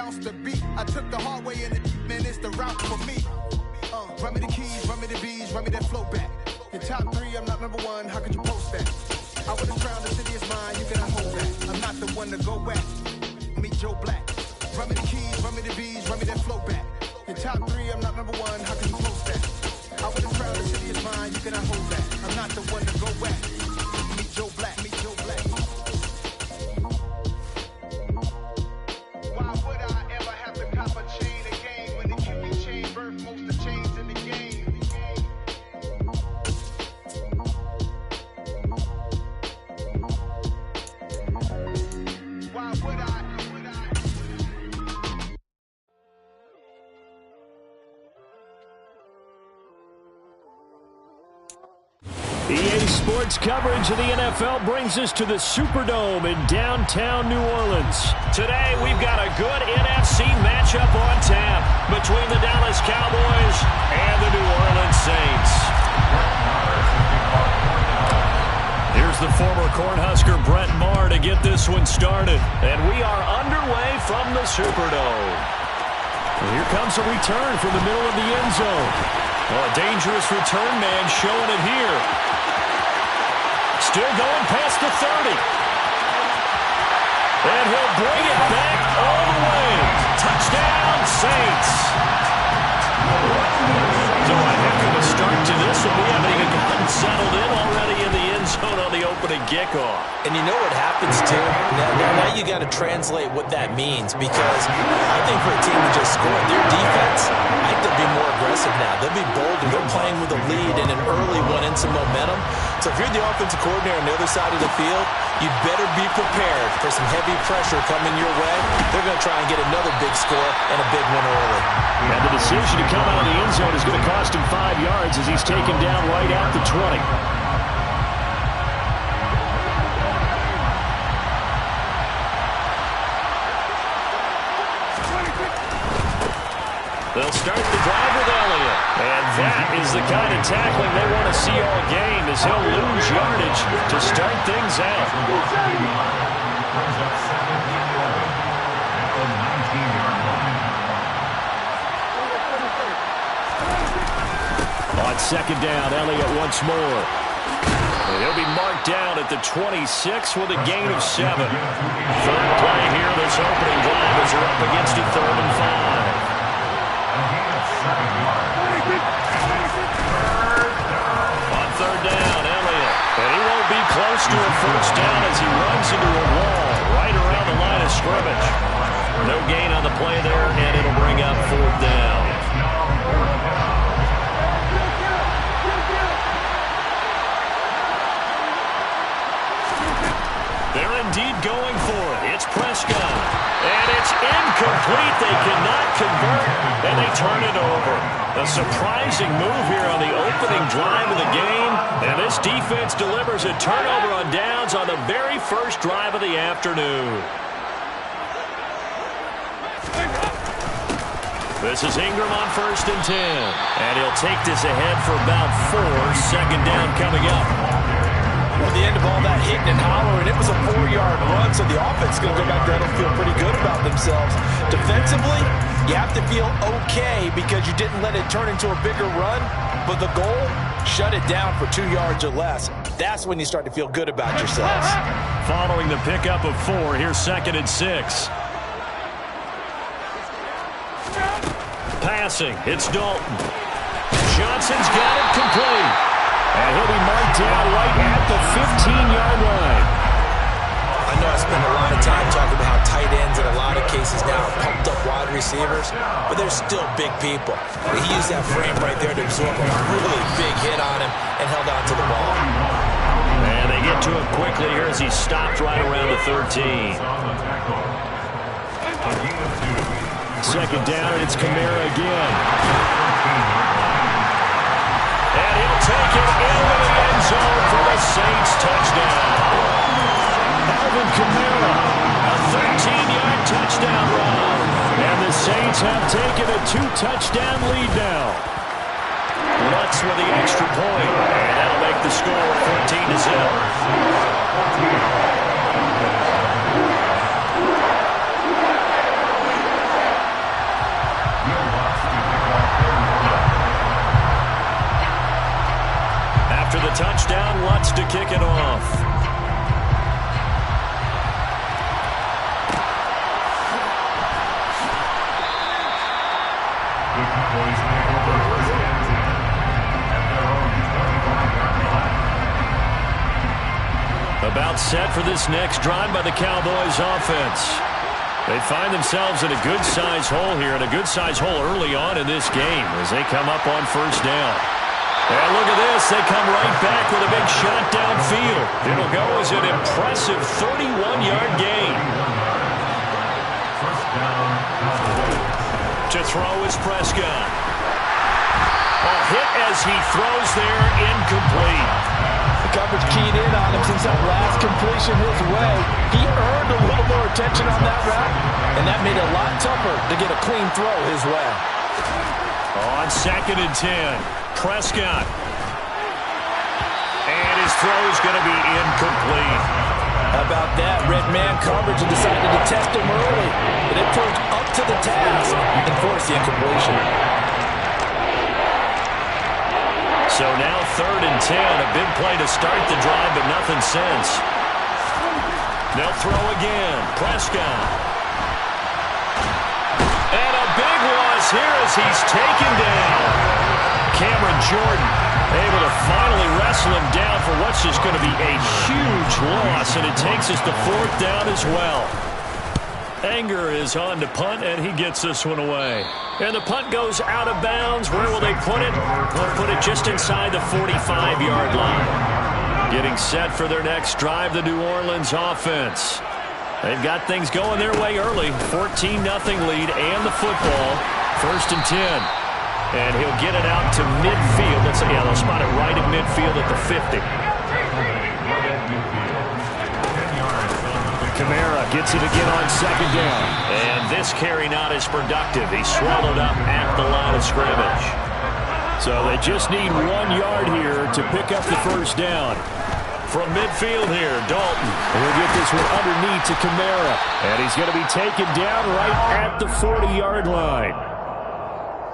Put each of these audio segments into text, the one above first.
bounce the beat. I took the hard way and man, it's the route for me. Run me the keys, run me the bees, run me that flow back. Your top 3, I'm not number 1, how could you post that? I would have crowned the city is mine, you cannot hold that. I'm not the one to go back. Meet Joe Black. Run me the keys, run me the bees, run me that flow back. Your top 3, I'm not number 1, how can you post that? I would have crowned the city is mine, you cannot hold that. I'm not the one to go back. Meet Joe Black, meet Joe Black. Why would I ever have to cop a chain again when the Cuban chain birth most of the chains in the game? Why would I? EA Sports coverage of the NFL brings us to the Superdome in downtown New Orleans. Today, we've got a good NFC matchup on tap between the Dallas Cowboys and the New Orleans Saints. Here's the former Cornhusker Brett Maher to get this one started. And we are underway from the Superdome. And here comes a return from the middle of the end zone. Oh, a dangerous return man showing it here. Still going past the 30. And he'll bring it back all the way. Touchdown, Saints. So a heck of a start to this one. We haven't even gotten settled in already in the end zone on the opening kickoff. And you know what happens, too? Now you got to translate what that means, because I think for a team to just score, their defense, I think they'll be more aggressive now. They'll be bolder. They're playing with a lead and an early one and some momentum. So if you're the offensive coordinator on the other side of the field, you better be prepared for some heavy pressure coming your way. They're going to try and get another big score and a big one early. And the decision to come out of the end zone is going to cost him 5 yards as he's taken down right at the 20. They'll start the drive with Elliott. And that is the kind of tackling they want to see all game, as he'll lose yardage to start things out. On second down, Elliott once more. And he'll be marked down at the 26 with a gain of 7. Third play here, this opening drive as they're up against a 3rd and 5. On third down, Elliott. And he won't be close to a first down as he runs into a wall right around the line of scrimmage. No gain on the play there, and it'll bring up 4th down. They're indeed going for it. It's Prescott. And it's incomplete. They cannot convert, and they turn it over. A surprising move here on the opening drive of the game, and this defense delivers a turnover on downs on the very first drive of the afternoon. This is Ingram on 1st and 10, and he'll take this ahead for about 4. Second down coming up. At the end of all that hitting and hollering, it was a 4-yard run, so the offense is going to go back there and feel pretty good about themselves. Defensively, you have to feel okay because you didn't let it turn into a bigger run, but the goal, shut it down for 2 yards or less. That's when you start to feel good about yourselves. Following the pickup of 4, here's 2nd and 6. Passing, it's Dalton. Johnson's got it complete. And he'll be marked down right at the 15-yard line. I know I spend a lot of time talking about how tight ends in a lot of cases now are pumped up wide receivers, but they're still big people. He used that frame right there to absorb a really big hit on him and held on to the ball. And they get to him quickly here as he stopped right around the 13. Second down, and it's Kamara again. And he'll take it into the end zone for the Saints touchdown. Alvin Kamara, a 13-yard touchdown run. And the Saints have taken a 2-touchdown lead now. Lutz with the extra point. And that'll make the score 14-0. After the touchdown, L8te to kick it off. About set for this next drive by the Cowboys offense. They find themselves in a good-sized hole here, and a good-sized hole early on in this game as they come up on first down. And look at this. They come right back with a big shot downfield. It'll go as an impressive 31-yard gain. To throw is Prescott. A hit as he throws there, incomplete. The coverage keyed in on him since that last completion his way. He earned a little more attention on that route, and that made it a lot tougher to get a clean throw his way. On 2nd and 10, Prescott. And his throw is going to be incomplete. How about that? Red man coverage and decided to test him early, but it proved up to the task and forced the incompletion. So now 3rd and 10, a big play to start the drive, but nothing since. They'll throw again. Prescott. And a big loss here as he's taken down. Cameron Jordan able to finally wrestle him down for what's just going to be a huge loss, and it takes us to 4th down as well. Anger is on to punt, and he gets this one away. And the punt goes out of bounds. Where will they put it? They'll put it just inside the 45-yard line. Getting set for their next drive, the New Orleans offense. They've got things going their way early. 14-0 lead and the football. 1st and 10. And he'll get it out to midfield. They'll spot it right at midfield at the 50. Kamara gets it again on 2nd down. And this carry not as productive. He's swallowed up at the line of scrimmage. So they just need 1 yard here to pick up the 1st down. From midfield here, Dalton will get this one underneath to Kamara. And he's going to be taken down right at the 40-yard line.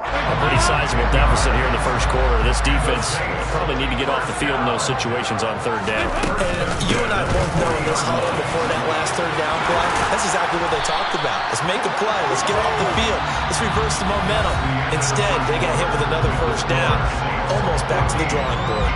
A pretty sizable deficit here in the 1st quarter. This defense probably need to get off the field in those situations on 3rd down. And you and I both know in this huddle before that last 3rd down play, that's exactly what they talked about. Let's make a play. Let's get off the field. Let's reverse the momentum. Instead, they got hit with another 1st down. Almost back to the drawing board.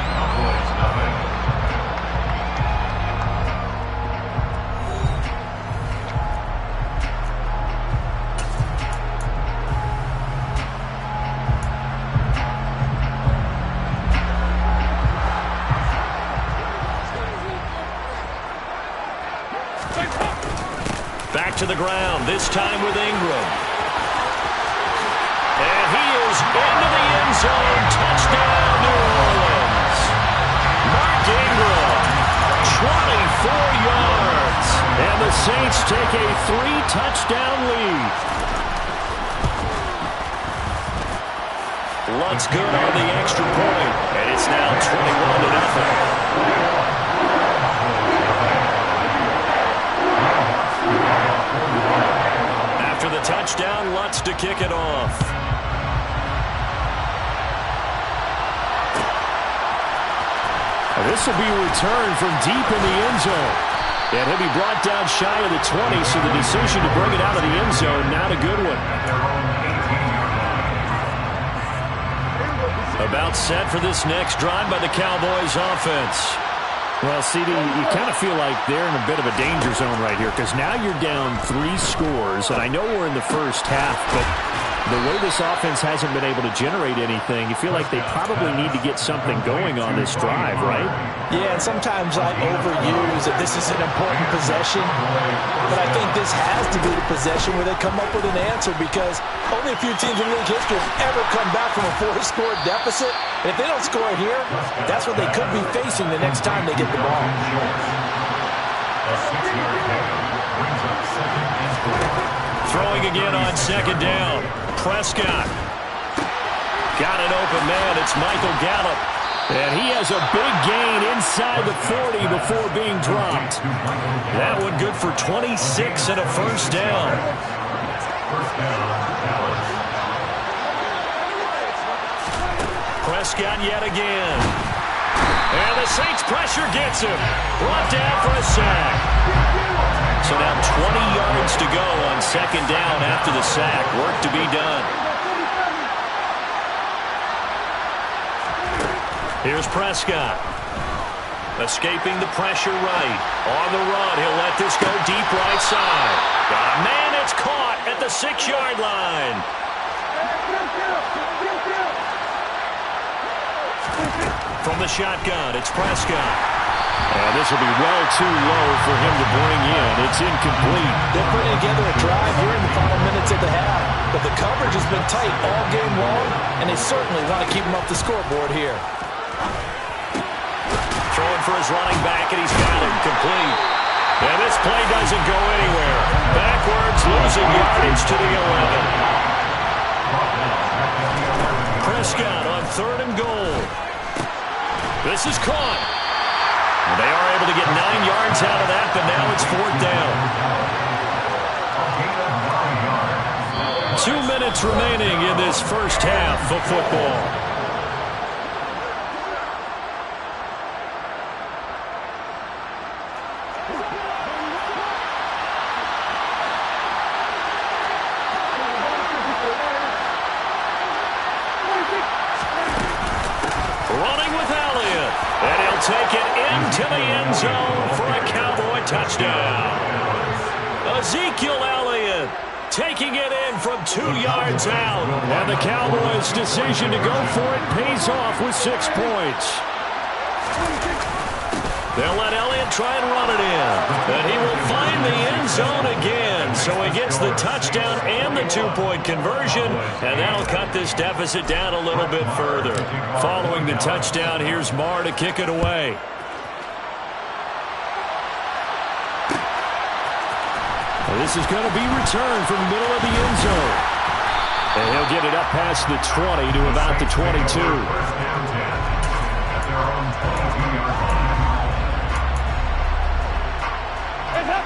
To the ground, this time with Ingram. And he is into the end zone. Touchdown, New Orleans. Mark Ingram, 24 yards. And the Saints take a 3-touchdown lead. L8te good on the extra point. And it's now 21-0. After the touchdown, L8te to kick it off. This will be a return from deep in the end zone. And he'll be brought down shy of the 20, so the decision to bring it out of the end zone, not a good one. About set for this next drive by the Cowboys offense. Well, CD, you kind of feel like they're in a bit of a danger zone right here because now you're down 3 scores, and I know we're in the first half, but the way this offense hasn't been able to generate anything, you feel like they probably need to get something going on this drive, right? Yeah, and sometimes I overuse that this is an important possession, but I think this has to be the possession where they come up with an answer because only a few teams in league history have ever come back from a 4-score deficit. And if they don't score here, that's what they could be facing the next time they get the ball. Throwing again on 2nd down. Prescott. Got an open man. It's Michael Gallup. And he has a big gain inside the 40 before being dropped. That one good for 26 and a 1st down. Prescott yet again. Saints pressure gets him. Brought down for a sack. So now 20 yards to go on second down after the sack. Work to be done. Here's Prescott. Escaping the pressure right. On the run, he'll let this go deep right side. Got a man, it's caught at the 6-yard line. From the shotgun, it's Prescott. And this will be well too low for him to bring in. It's incomplete. They're putting together a drive here in the final minutes of the half. But the coverage has been tight all game long, and they certainly want to keep him up the scoreboard here. Throwing for his running back, and he's got it complete. And this play doesn't go anywhere. Backwards, losing yardage to the 11. Prescott on 3rd and goal. This is caught. They are able to get 9 yards out of that, but now it's 4th down. 2 minutes remaining in this first half of football. Running with Elliott, and he'll take it into the end zone for a Cowboy touchdown. Ezekiel Elliott taking it in from 2 yards out, and the Cowboys' decision to go for it pays off with 6 points. They'll let Elliott try and run it in, and he will find the end zone again. So he gets the touchdown and the 2-point conversion, and that'll cut this deficit down a little bit further. Following the touchdown, here's Marr to kick it away. Well, this is going to be returned from the middle of the end zone. And he'll get it up past the 20 to about the 22.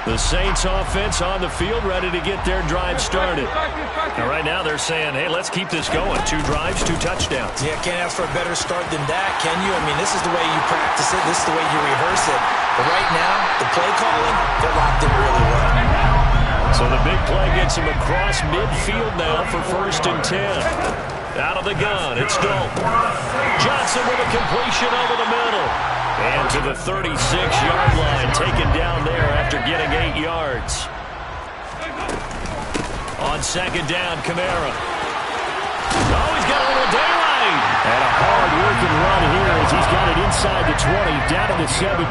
The Saints offense on the field, ready to get their drive started. Now, right now they're saying, hey, let's keep this going. 2 drives, 2 touchdowns. Yeah, can't ask for a better start than that, can you? I mean, this is the way you practice it. This is the way you rehearse it. But right now, the play calling, they're locked in really well. So the big play gets him across midfield now for 1st and 10. Out of the gun, it's Dalton. Johnson with a completion over the middle. And to the 36-yard line, taken down there after getting 8 yards. On 2nd down, Kamara. Oh, he's got a little daylight. And a hard-working run here as he's got it inside the 20, down to the 17.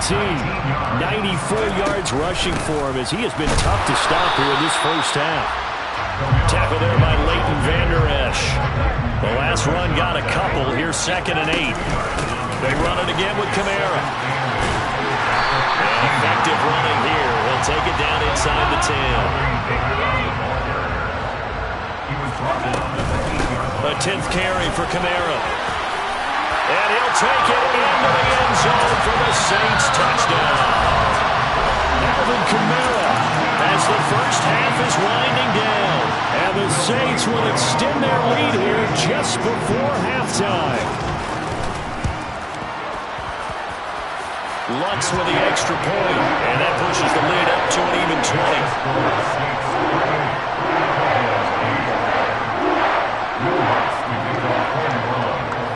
94 yards rushing for him as he has been tough to stop here in this first half. Tackle there by Leighton Vander Esch. The last run got a couple. Here's 2nd and 8. They run it again with Kamara. And effective running here. He'll take it down inside the 10. A 10th carry for Kamara. And he'll take it into the end zone for the Saints touchdown. Alvin Kamara as the first half is winding down. And the Saints will extend their lead here just before halftime. Lutz with the extra point, and that pushes the lead up to an even 20.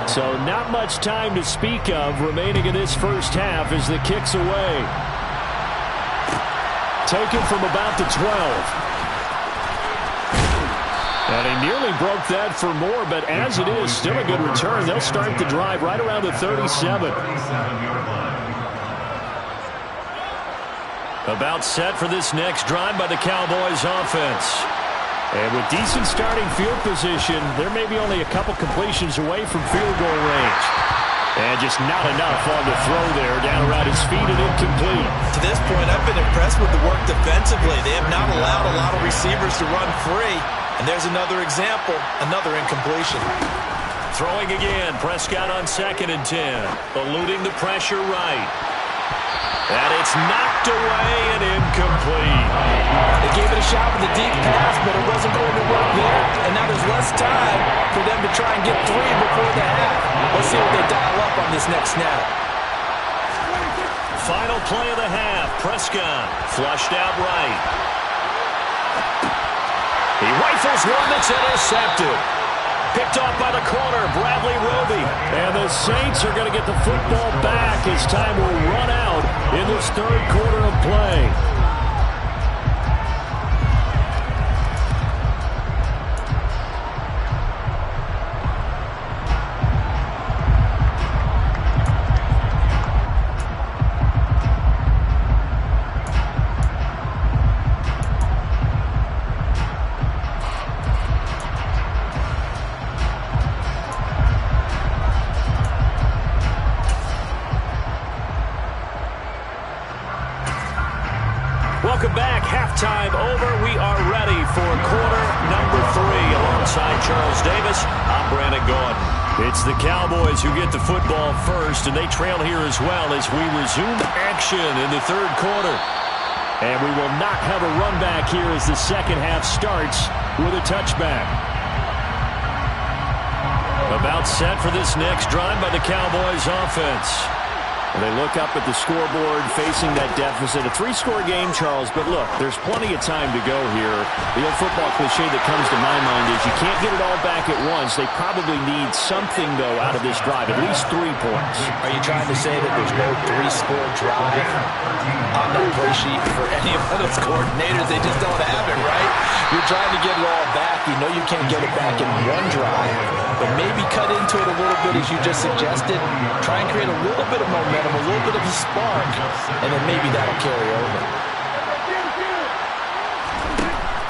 So not much time to speak of remaining in this first half as the kick's away. Taken from about the 12. And he nearly broke that for more, but as it is, still a good return. They'll start the drive right around the 37. About set for this next drive by the Cowboys offense. And with decent starting field position, there may be only a couple completions away from field goal range. And just not enough on the throw there, down around his feet and incomplete. To this point, I've been impressed with the work defensively. They have not allowed a lot of receivers to run free. And there's another example, another incompletion. Throwing again, Prescott on 2nd and 10. Eluding the pressure right. And it's knocked away and incomplete. They gave it a shot with a deep pass, but it wasn't going to work there. And now there's less time for them to try and get 3 before the half. Let's see what they dial up on this next snap. Final play of the half. Prescott flushed out right. He rifles one that's intercepted. Picked off by the corner, Bradley Roby. And the Saints are going to get the football back as time will run out in this third quarter of play. Welcome back. Halftime over. We are ready for quarter number 3. Alongside Charles Davis, I'm Brandon Gaudin. It's the Cowboys who get the football first, and they trail here as well as we resume action in the third quarter. And we will not have a run back here as the second half starts with a touchback. About set for this next drive by the Cowboys offense. They look up at the scoreboard facing that deficit. A 3-score game, Charles, but look, there's plenty of time to go here. The old football cliche that comes to my mind is you can't get it all back at once. They probably need something, though, out of this drive, at least 3 points. Are you trying to say that there's no 3-score drive on that play sheet for any of those coordinators? They just don't have it, right? You're trying to get it all back. You know you can't get it back in one drive, but maybe cut into it a little bit as you just suggested. Try and create a little bit of momentum, a little bit of a spark, and then maybe that'll carry over.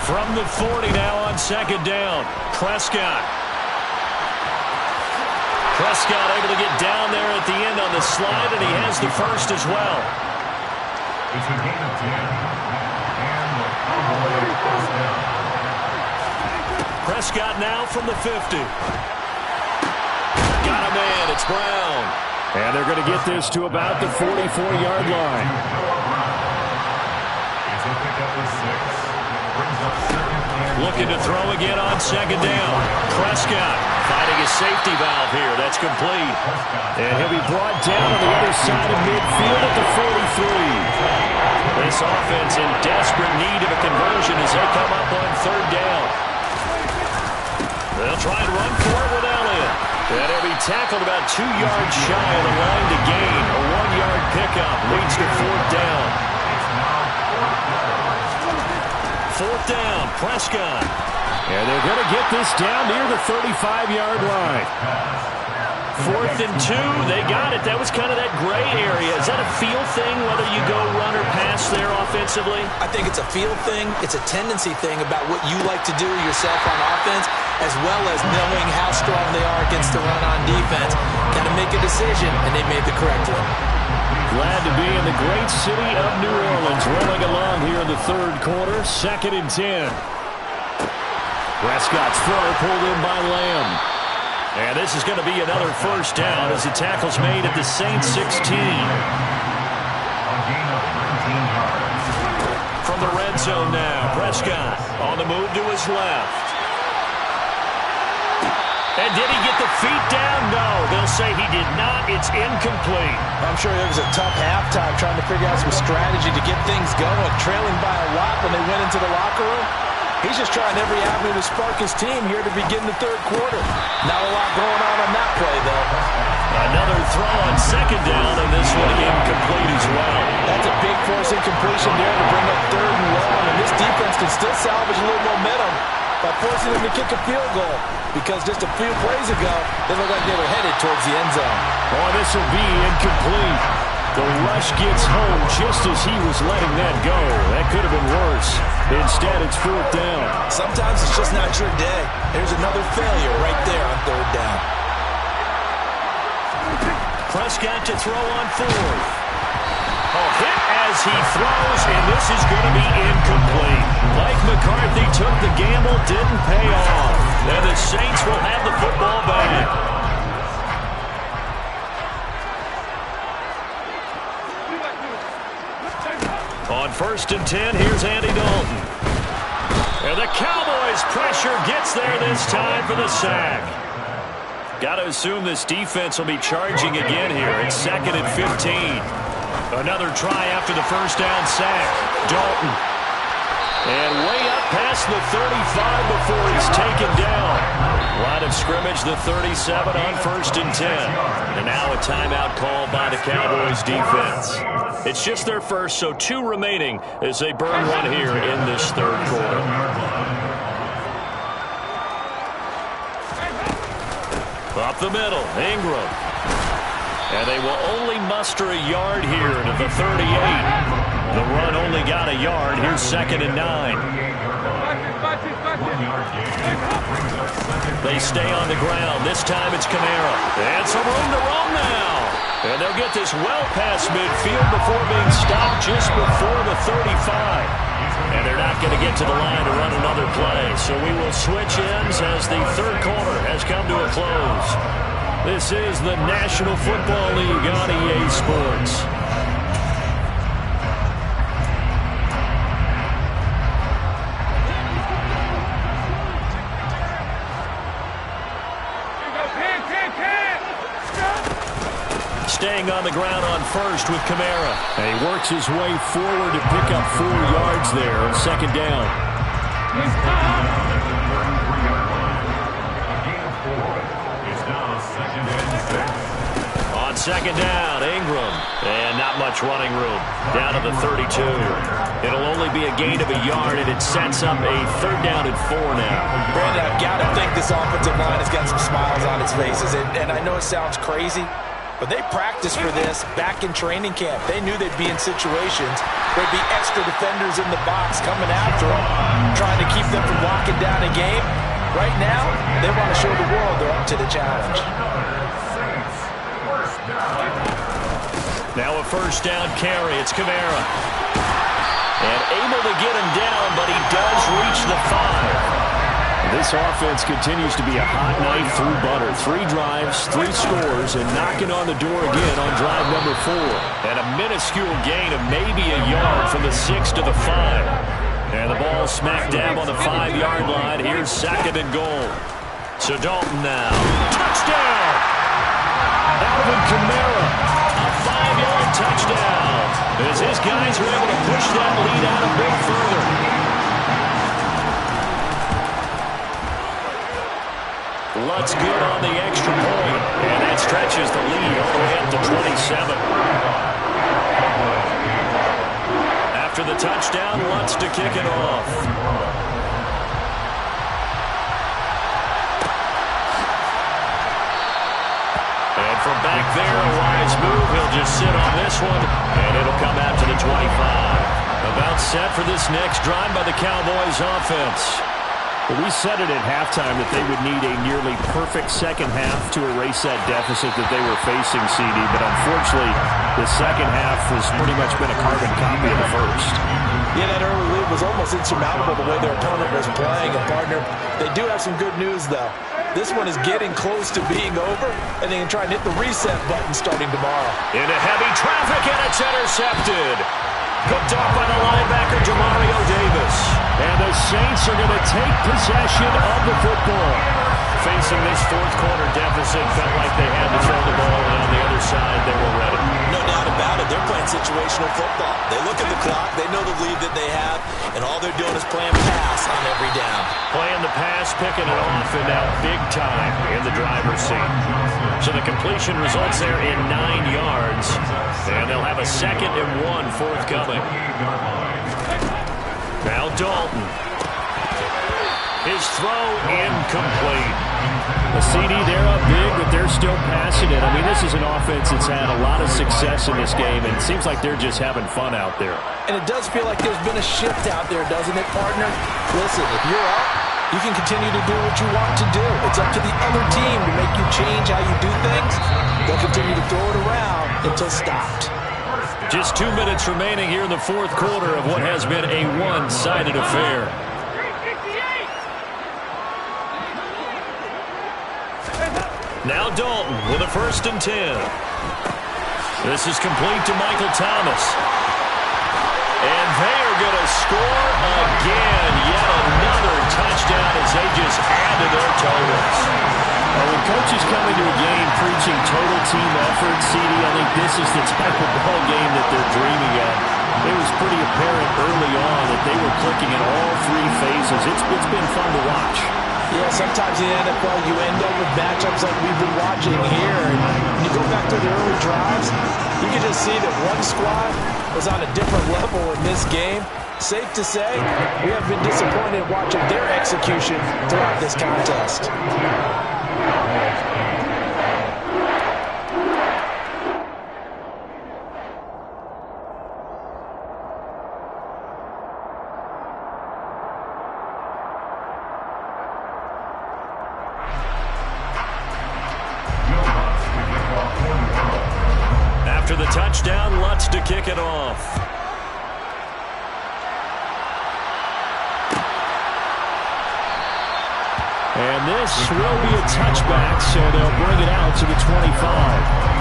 From the 40 now on second down, Prescott. Prescott able to get down there at the end on the slide, and he has the first as well. It's a gain of 10, and the Cowboys first down. Prescott now from the 50. Got a man, it's Brown. And they're going to get this to about the 44-yard line. It's a pickup of 6. Brings up second and Looking to throw again on second down. Prescott finding a safety valve here. That's complete. And he'll be brought down on the other side of midfield at the 43. This offense in desperate need of a conversion as they come up on third down. They'll try and run for it with Elliott. And he'll be tackled about 2 yards shy of the line to gain. A 1-yard pickup leads to fourth down. Fourth down, Prescott. And they're going to get this down near the 35-yard line. 4th and 2, they got it. That was kind of that gray area. Is that a feel thing, whether you go run or pass there offensively? I think it's a feel thing. It's a tendency thing about what you like to do yourself on offense, as well as knowing how strong they are against the run on defense. Got to make a decision, and they made the correct one. Glad to be in the great city of New Orleans, rolling along here in the third quarter. 2nd and 10. Prescott's throw pulled in by Lamb. And this is going to be another first down as the tackle's made at the Saints 16. a gain of 13 yards. From the red zone now, Prescott on the move to his left. And did he get the feet down? No, they'll say he did not. It's incomplete. I'm sure it was a tough halftime trying to figure out some strategy to get things going, trailing by a lot when they went into the locker room. He's just trying every avenue to spark his team here to begin the third quarter. Not a lot going on that play, though. Another throw on second down, and this one incomplete as well. That's a big force incompletion there to bring up third and long, and this defense can still salvage a little momentum by forcing them to kick a field goal, because just a few plays ago, they looked like they were headed towards the end zone. Oh, this will be incomplete. The rush gets home just as he was letting that go. That could have been worse. Instead, it's fourth down. Sometimes it's just not your day. Here's another failure right there on third down. Prescott to throw on fourth. Oh, hit as he throws, and this is going to be incomplete. Mike McCarthy took the gamble, didn't pay off. And the Saints will have the football back. On 1st and 10, here's Andy Dalton. And the Cowboys' pressure gets there this time for the sack. Got to assume this defense will be charging again here. It's 2nd and 15. Another try after the first down sack. Dalton. And way up past the 35 before he's taken down. Line of scrimmage, the 37 on 1st and 10. And now a timeout called by the Cowboys defense. It's just their first, so 2 remaining as they burn one here in this 3rd quarter. Up the middle, Ingram. And they will only muster a yard here to the 38. The run only got a yard. Here's 2nd and 9. They stay on the ground. This time it's Kamara. And some room to roam now. And they'll get this well past midfield before being stopped just before the 35. And they're not going to get to the line to run another play. So we will switch ends as the 3rd quarter has come to a close. This is the National Football League on EA Sports. Staying on the ground on 1st with Kamara. And he works his way forward to pick up 4 yards there on 2nd down. On 2nd down, Ingram. And not much running room. Down to the 32. It'll only be a gain of a yard, and it sets up a 3rd down and 4 now. Brandon, I've got to think this offensive line has got some smiles on its faces. And I know it sounds crazy, but they practiced for this back in training camp. They knew they'd be in situations where there'd be extra defenders in the box coming after them, trying to keep them from locking down a game. Right now, they want to show the world they're up to the challenge. Now a 1st down carry. It's Kamara. And able to get him down, but he does reach the 5. This offense continues to be a hot knife through butter. 3 drives, 3 scores, and knocking on the door again on drive number 4. And a minuscule gain of maybe a yard from the 6 to the 5. And the ball smack dab on the 5-yard line. Here's 2nd and goal. So Dalton now. Touchdown! Alvin Kamara. A 5-yard touchdown. As his guys are able to push that lead out a bit further. Lutz good on the extra point. And that stretches the lead all the way up to 27. After the touchdown, Lutz to kick it off. And from back there, a wise move. He'll just sit on this one, and it'll come out to the 25. About set for this next drive by the Cowboys offense. Well, we said it at halftime that they would need a nearly perfect second half to erase that deficit that they were facing, CD. But unfortunately, the second half has pretty much been a carbon copy of the first. Yeah, that early lead was almost insurmountable the way their opponent was playing. And, partner, they do have some good news, though. This one is getting close to being over, and they can try and hit the reset button starting tomorrow. Into heavy traffic, and it's intercepted. Picked off by the linebacker, Demario Davis. And the Saints are going to take possession of the football. Facing this 4th quarter deficit, felt like they had to throw the ball, and on the other side, they were ready. No doubt about it. They're playing situational football. They look at the clock, they know the lead that they have, and all they're doing is playing pass on every down. Playing the pass, picking it off, and now big time in the driver's seat. So the completion results there in 9 yards, and they'll have a 2nd and 1 forthcoming. Now Dalton. His throw incomplete. The CD, they're up big, but they're still passing it. I mean, this is an offense that's had a lot of success in this game, and it seems like they're just having fun out there. And it does feel like there's been a shift out there, doesn't it, partner? Listen, if you're up, you can continue to do what you want to do. It's up to the other team to make you change how you do things. They'll continue to throw it around until stopped. Just 2 minutes remaining here in the 4th quarter of what has been a one-sided affair. Now Dalton with a 1st and 10. This is complete to Michael Thomas. And they are going to score again. Yet another touchdown as they just add to their totals. Well, when coaches come into a game preaching total team effort, CD, I think this is the type of ball game that they're dreaming of. It was pretty apparent early on that they were clicking in all three phases. It's been fun to watch. Yeah, sometimes in the NFL you end up with matchups like we've been watching here. And when you go back to the early drives, you can just see that one squad was on a different level in this game. Safe to say, we have been disappointed watching their execution throughout this contest. After the touchdown, L8te to kick it off. And this will be a touchback, so they'll bring it out to the 25.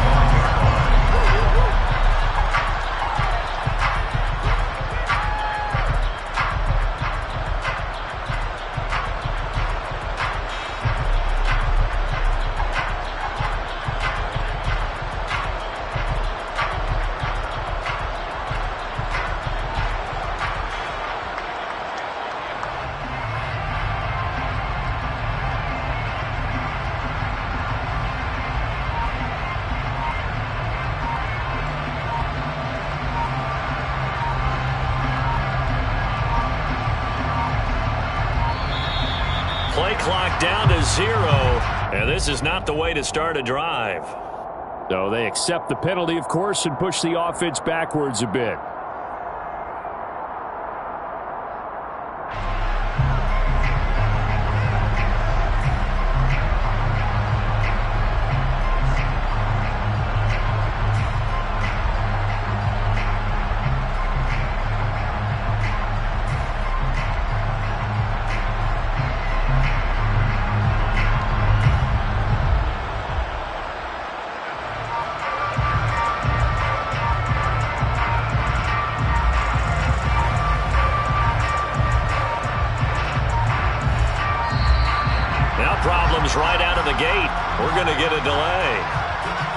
Play clock down to 0, and this is not the way to start a drive. So they accept the penalty, of course, and push the offense backwards a bit. Right out of the gate. We're going to get a delay.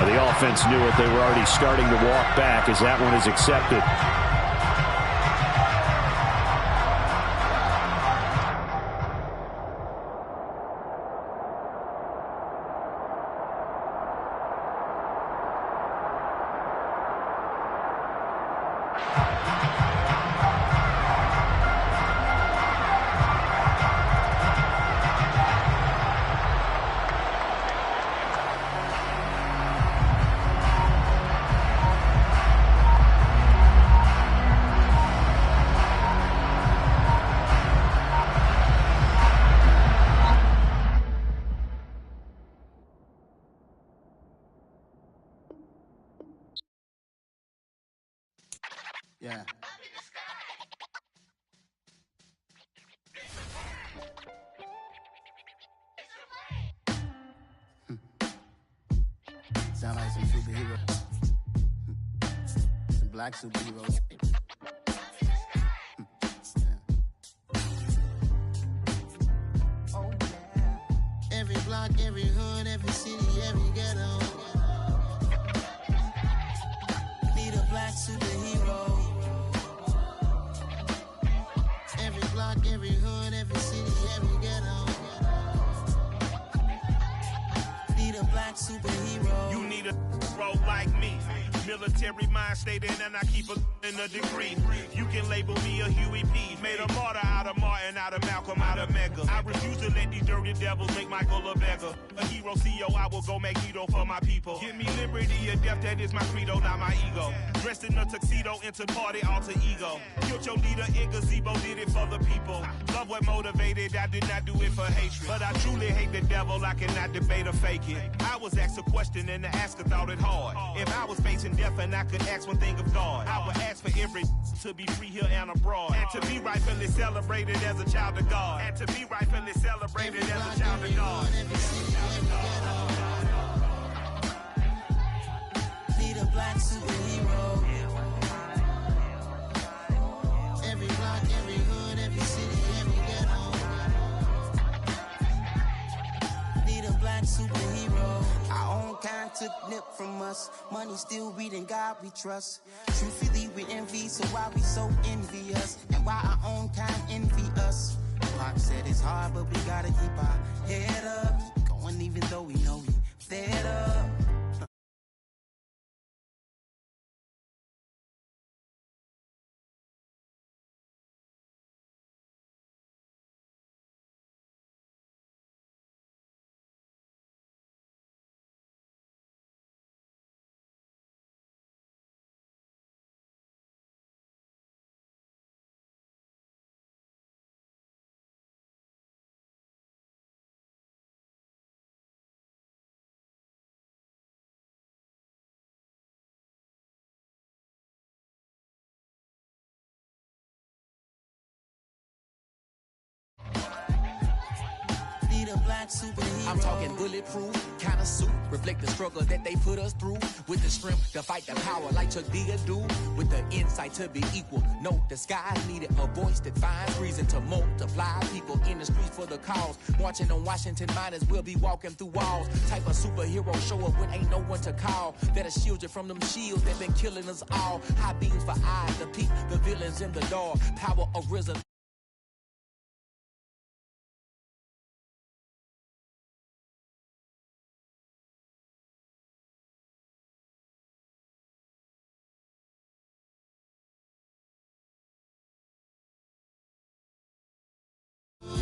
The offense knew it. They were already starting to walk back as that one is accepted. Yeah. Sound like some superheroes. Some black superheroes. Oh, yeah. Every block, every hood, every city, every ghetto. Need a black superhero. Every block, every hood, every city, every ghetto. Need a black superhero. You need a bro like me. Military mind stated, and I keep in a degree. You can label me a Huey P. Made a martyr out of Martin, out of Malcolm, out of Mega. I refuse to let these dirty devils make Michael a beggar. A hero CEO, I will go Magneto for my people. Give me liberty or death, that is my credo, not my ego. Dressed in a tuxedo, into party, alter ego. Killed your leader in gazebo, did it for the people. Love what motivated, I did not do it for hatred. But I truly hate the devil, I cannot debate or fake it. I was asked a question and the asker thought it hard. If I was facing death and I could ask one thing of God, I would ask for every to be free here and abroad. And to be rightfully celebrated as a child of God. And to be rightfully celebrated as a child of God. Need a black superhero. Every block, every hood, every city, every ghetto. Need a black superhero. us. Money still reading God we trust. Truthfully we envy, so why we so envious? And why our own kind envy us? Pop said it's hard, but we gotta keep our head up. Keep going even though we know we fed up. I'm talking bulletproof, kind of suit, reflect the struggle that they put us through. With the strength to fight the power like Chuck D do. With the insight to be equal, note the skies needed a voice that finds reason to multiply. People in the streets for the cause, marching on Washington might as well be walking through walls. Type of superhero show up when ain't no one to call. That'll shield you from them shields that been killing us all. High beams for eyes to peek the villains in the door. Power arisen.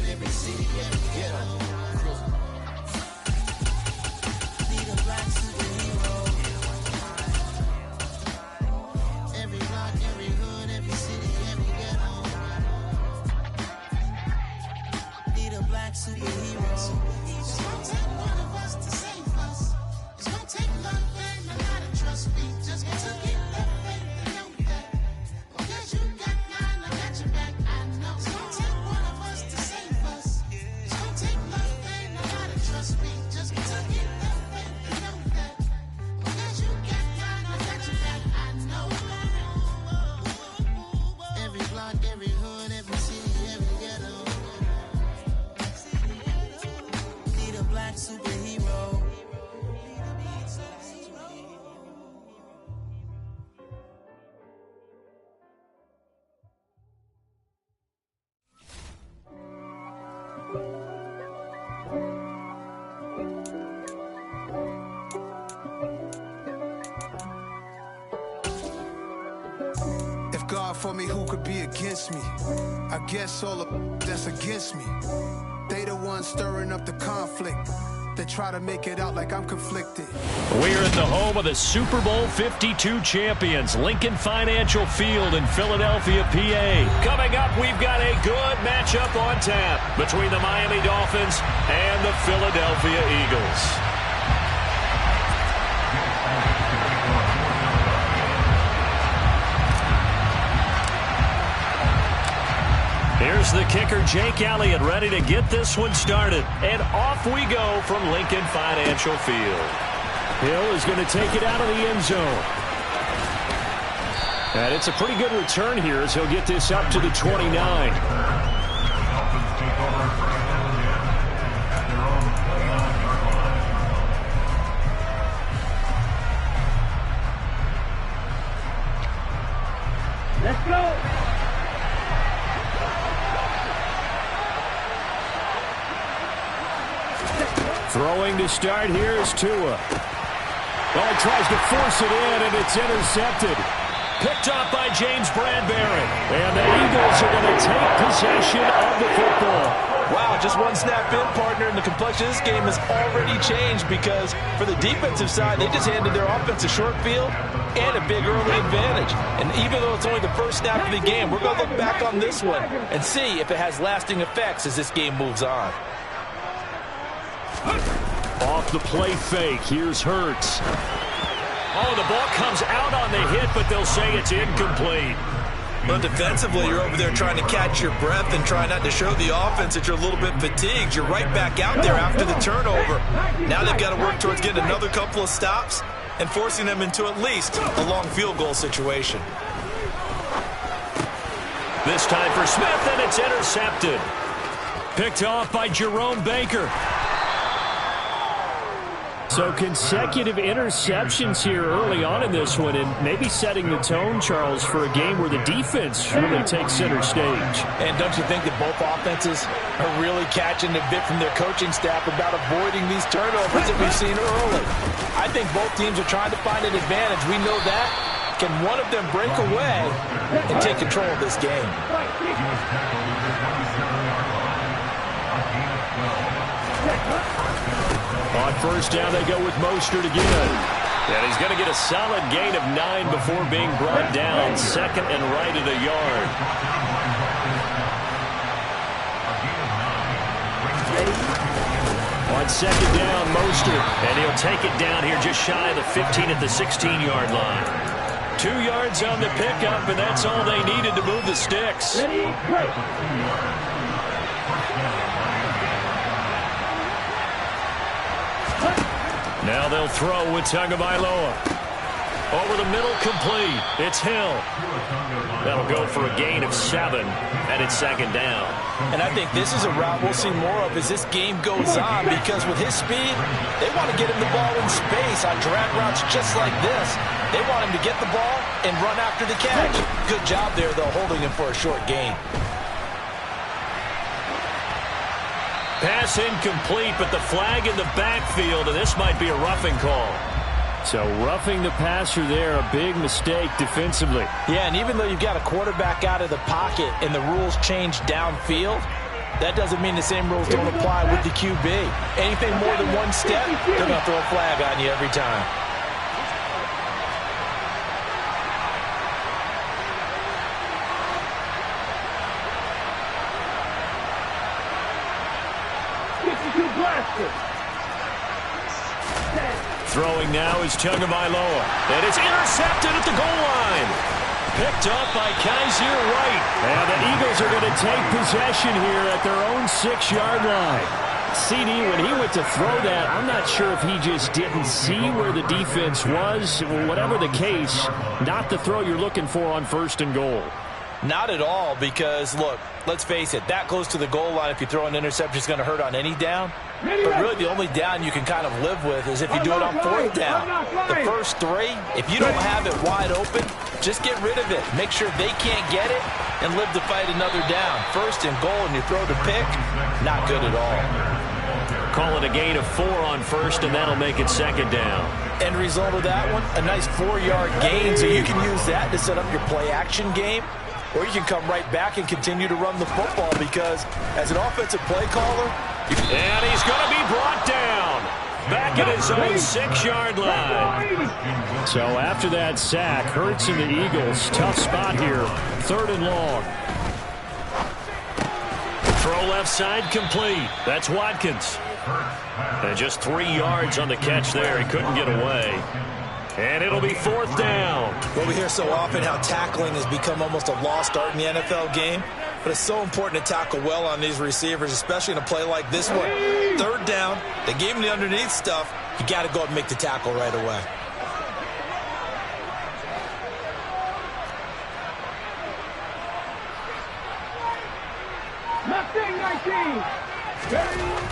Every city, every ghetto. Need a black superhero. Every block, every hood, every city, every ghetto. Need a black superhero. It's gonna take one of us to save us. It's gonna take love and a lot of trust. We just got to get that faith and know that. Because you got mine, I got your back. I know. It's gonna take one of us to save us. It's gonna take love and a lot of trust. We just got to get that faith and know that. Because you got mine, I got your back. I know. Every block, every hood, every city, every ghetto. Need a black superhero. If God for me, who could be against me? I guess all of that's against me. They the ones stirring up the conflict. They try to make it out like I'm conflicted. We're at the home of the Super Bowl 52 champions, Lincoln Financial Field in Philadelphia, PA. Coming up, we've got a good matchup on tap between the Miami Dolphins and the Philadelphia Eagles. Here's the kicker, Jake Elliott, ready to get this one started. And off we go from Lincoln Financial Field. Hill is going to take it out of the end zone. And it's a pretty good return here as he'll get this up to the 29. Let's go. Throwing to start here is Tua. Well, he tries to force it in, and it's intercepted. Picked off by James Bradbury. And the Eagles are going to take possession of the football. Wow, just one snap in, partner, and the complexion of this game has already changed because for the defensive side, they just handed their offense a short field and a big early advantage. And even though it's only the first snap of the game, we're going to look back on this one and see if it has lasting effects as this game moves on. Off the play fake, here's Hurts. Oh, the ball comes out on the hit, but they'll say it's incomplete. Well, defensively, you're over there trying to catch your breath and try not to show the offense that you're a little bit fatigued. You're right back out there after the turnover. Now they've got to work towards getting another couple of stops and forcing them into at least a long field goal situation. This time for Smith, and it's intercepted. Picked off by Jerome Baker. So consecutive interceptions here early on in this one, and maybe setting the tone, Charles, for a game where the defense really takes center stage. And don't you think that both offenses are really catching the bit from their coaching staff about avoiding these turnovers that we've seen early? I think both teams are trying to find an advantage. We know that. Can one of them break away and take control of this game? On first down, they go with Mostert again. And he's going to get a solid gain of 9 before being brought down. Second and right at a yard. On second down, Mostert. And he'll take it down here just shy of the 15 at the 16-yard line. 2 yards on the pickup, and that's all they needed to move the sticks. Now they'll throw with Tagovailoa. Over the middle, complete. It's Hill. That'll go for a gain of 7, and it's second down. And I think this is a route we'll see more of as this game goes on, because with his speed, they want to get him the ball in space on drag routes just like this. They want him to get the ball and run after the catch. Good job there, though, holding him for a short gain. Pass incomplete, but the flag in the backfield, and this might be a roughing call. So roughing the passer there, a big mistake defensively. Yeah, and even though you've got a quarterback out of the pocket and the rules change downfield, that doesn't mean the same rules don't apply with the QB. Anything more than one step, they're going to throw a flag on you every time. Throwing now is Tagovailoa. And it's intercepted at the goal line. Picked up by Kaiser White. And the Eagles are going to take possession here at their own 6-yard line. CD, when he went to throw that, I'm not sure if he just didn't see where the defense was. Whatever the case, not the throw you're looking for on first and goal. Not at all, because, look, let's face it, that close to the goal line, if you throw an interception, is going to hurt on any down. But really, the only down you can kind of live with is if you do it on fourth down. The first 3, if you don't have it wide open, just get rid of it. Make sure they can't get it and live to fight another down. First and goal, and you throw the pick, not good at all. Call it a gain of 4 on first, and that'll make it second down. End result of that one, a nice 4-yard gain, so you can use that to set up your play-action game. Or you can come right back and continue to run the football, because as an offensive play caller... And he's going to be brought down. Back at his own 6-yard line. So after that sack, Hurts and the Eagles, tough spot here. 3rd and long. Throw left side complete. That's Watkins. And just 3 yards on the catch there. He couldn't get away. And it'll be 4th down. Well, we hear so often how tackling has become almost a lost art in the NFL game. But it's so important to tackle well on these receivers, especially in a play like this one. 3rd down, they gave him the underneath stuff. You got to go up and make the tackle right away.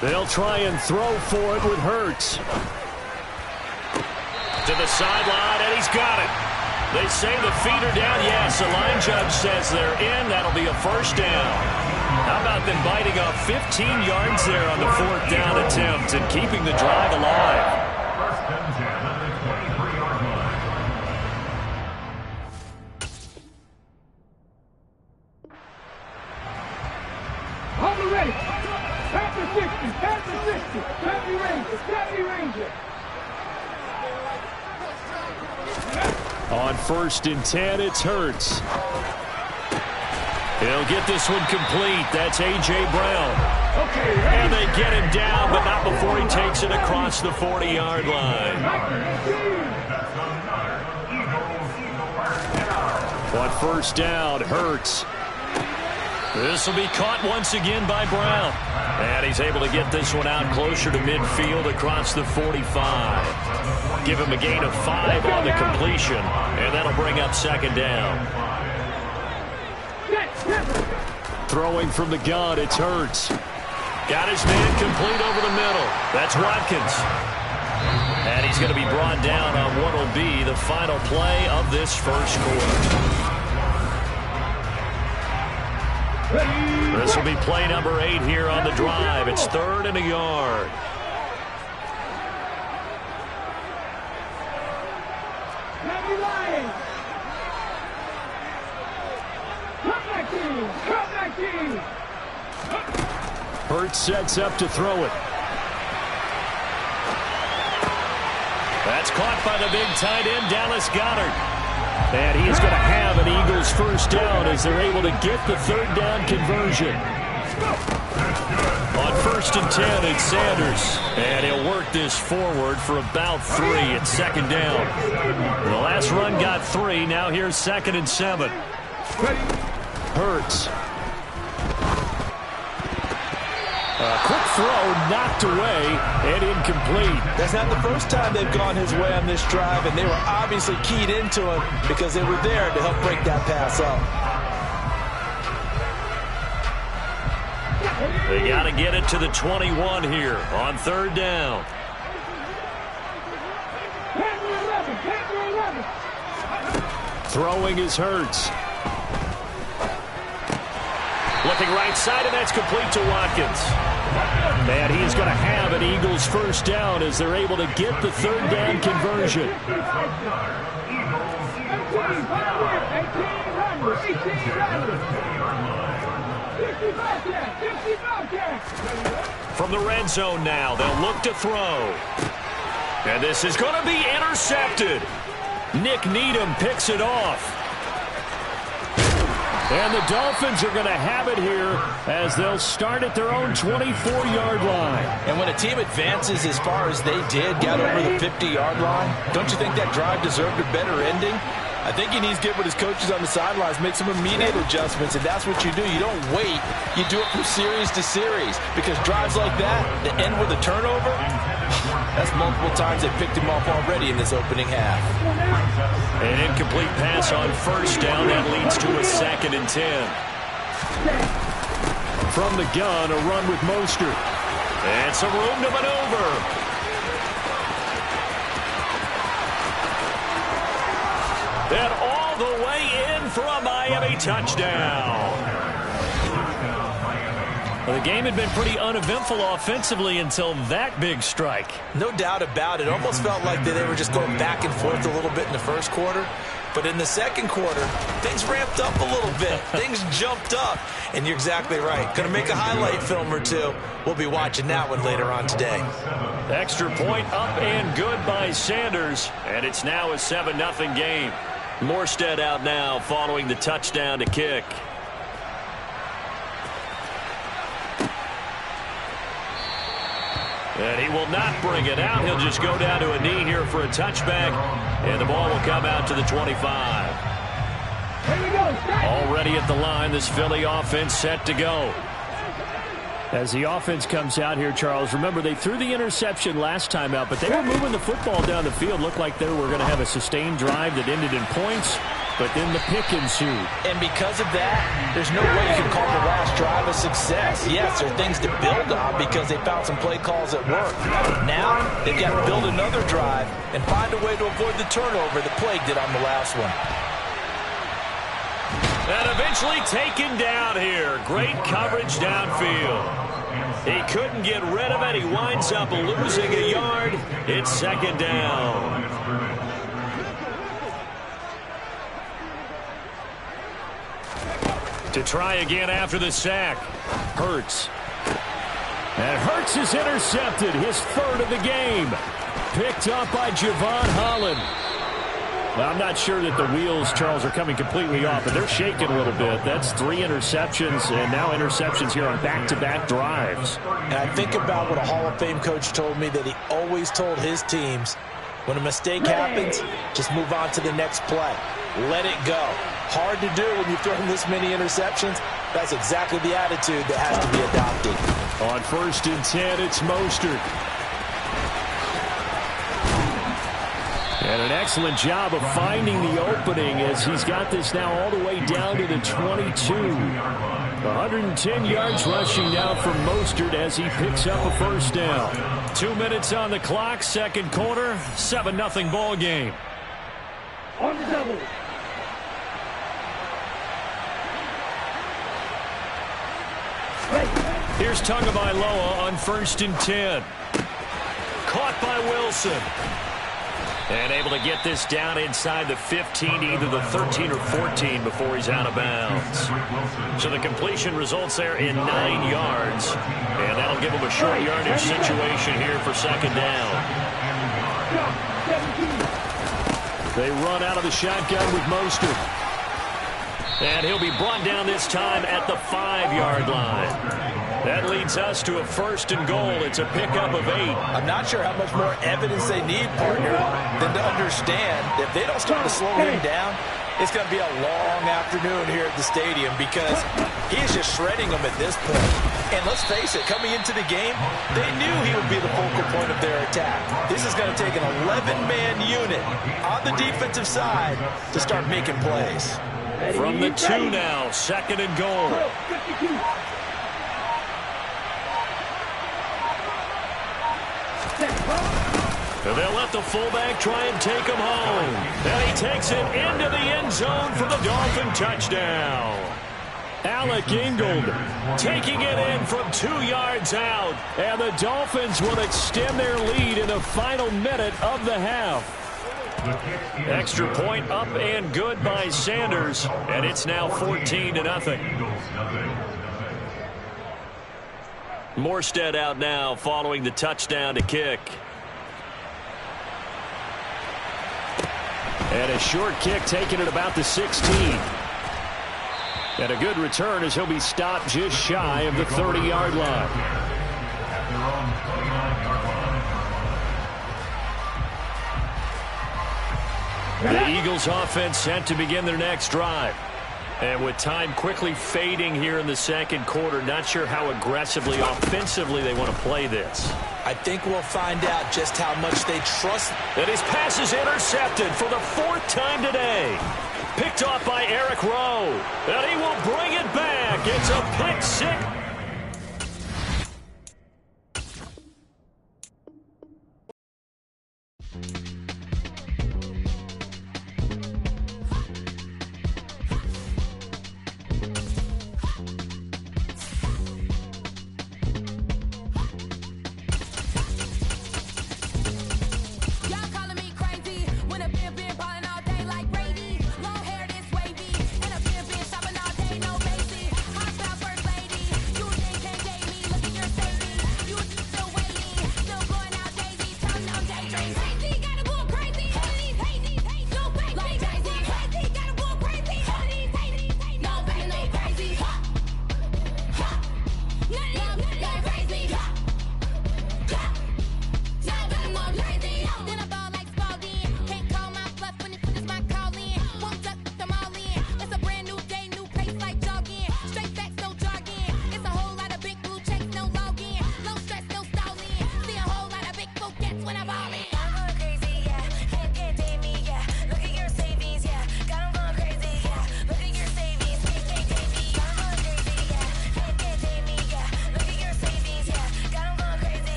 They'll try and throw for it with Hurts. To the sideline, and he's got it. They say the feet are down. Yes, the line judge says they're in. That'll be a first down. How about them biting off 15 yards there on the 4th down attempt and keeping the drive alive? On the race. Tap the 60. Tap the 60. Tap the Ranger. Tap the Ranger. On 1st and 10, it's Hurts. He'll get this one complete. That's A.J. Brown. And they get him down, but not before he takes it across the 40-yard line. On 1st down, Hurts. This will be caught once again by Brown. And he's able to get this one out closer to midfield across the 45. Give him a gain of 5 on the completion, and that'll bring up second down. Throwing from the gun, it's Hurts. Got his man complete over the middle. That's Watkins. And he's going to be brought down on what will be the final play of this first quarter. This will be play number 8 here on the drive. It's 3rd and a yard. Hurts sets up to throw it. That's caught by the big tight end, Dallas Goedert. And he is going to have an Eagles first down as they're able to get the 3rd down conversion. On 1st and 10, it's Sanders. And he'll work this forward for about 3. It's 2nd down. The last run got 3. Now here's 2nd and 7. Hurts. Quick throw, knocked away, and incomplete. That's not the first time they've gone his way on this drive, and they were obviously keyed into him because they were there to help break that pass up. They got to get it to the 21 here on 3rd down. Throwing is Hurts. Looking right side, and that's complete to Watkins. And he's going to have an Eagles first down as they're able to get the 3rd down conversion. From the red zone now, they'll look to throw. And this is going to be intercepted. Nick Needham picks it off. And the Dolphins are going to have it here as they'll start at their own 24-yard line. And when a team advances as far as they did, got over the 50-yard line, don't you think that drive deserved a better ending? I think he needs to get with his coaches on the sidelines, make some immediate adjustments, and that's what you do. You don't wait. You do it from series to series because drives like that that end with a turnover, that's multiple times they picked him off already in this opening half. An incomplete pass on 1st down. That leads to a 2nd and 10. From the gun, a run with Mostert. And some room to maneuver. And all the way in for a Miami touchdown. Well, the game had been pretty uneventful offensively until that big strike. No doubt about it. Almost felt like they were just going back and forth a little bit in the first quarter. But in the second quarter, things ramped up a little bit. Things jumped up. And you're exactly right. Going to make a highlight film or two. We'll be watching that one later on today. Extra point up and good by Sanders. And it's now a 7-0 game. Morstead out now following the touchdown to kick. And he will not bring it out. He'll just go down to a knee here for a touchback. And the ball will come out to the 25. Already at the line, this Philly offense set to go. As the offense comes out here, Charles, remember they threw the interception last time out, but they were moving the football down the field. Looked like they were going to have a sustained drive that ended in points, but then the pick ensued. And because of that, there's no way you can call the last drive a success. Yes, there are things to build on because they found some play calls that work. Now, they've got to build another drive and find a way to avoid the turnover that plagued it on the last one. And eventually taken down here. Great coverage downfield. He couldn't get rid of it. He winds up losing a yard. It's 2nd down. To try again after the sack. Hurts. And Hurts is intercepted. His 3rd of the game. Picked up by Javon Holland. Well, I'm not sure that the wheels, Charles, are coming completely off, but they're shaking a little bit. That's 3 interceptions, and now interceptions here on back-to-back drives. And I think about what a Hall of Fame coach told me that he always told his teams, when a mistake happens, just move on to the next play. Let it go. Hard to do when you've thrown this many interceptions. That's exactly the attitude that has to be adopted. On 1st and 10, it's Mostert. And an excellent job of finding the opening as he's got this now all the way down to the 22. 110 yards rushing now from Mostert as he picks up a 1st down. 2 minutes on the clock, second quarter, 7-0 ball game. On the double. Here's Tagovailoa on 1st and 10. Caught by Wilson. And able to get this down inside the 15 to either the 13 or 14 before he's out of bounds. So the completion results there in 9 yards. And that'll give him a short yardage situation here for second down. They run out of the shotgun with Mostert. And he'll be brought down this time at the 5-yard line. That leads us to a 1st and goal. It's a pickup of 8. I'm not sure how much more evidence they need, partner, than to understand if they don't start to slow him down, it's going to be a long afternoon here at the stadium because he's just shredding them at this point. And let's face it, coming into the game, they knew he would be the focal point of their attack. This is going to take an 11-man unit on the defensive side to start making plays. From the 2 now, 2nd and goal. They'll let the fullback try and take him home. And he takes it into the end zone for the Dolphin touchdown. Alec Ingold taking it in from 2 yards out. And the Dolphins will extend their lead in the final minute of the half. Extra point up and good by Sanders. And it's now 14-0. Morstead out now following the touchdown to kick. And a short kick taken at about the 16. And a good return as he'll be stopped just shy of the 30-yard line. The Eagles offense set to begin their next drive. And with time quickly fading here in the second quarter, not sure how aggressively, offensively they want to play this. I think we'll find out just how much they trust. And his pass is intercepted for the 4th time today. Picked off by Eric Rowe. And he will bring it back. It's a pick six.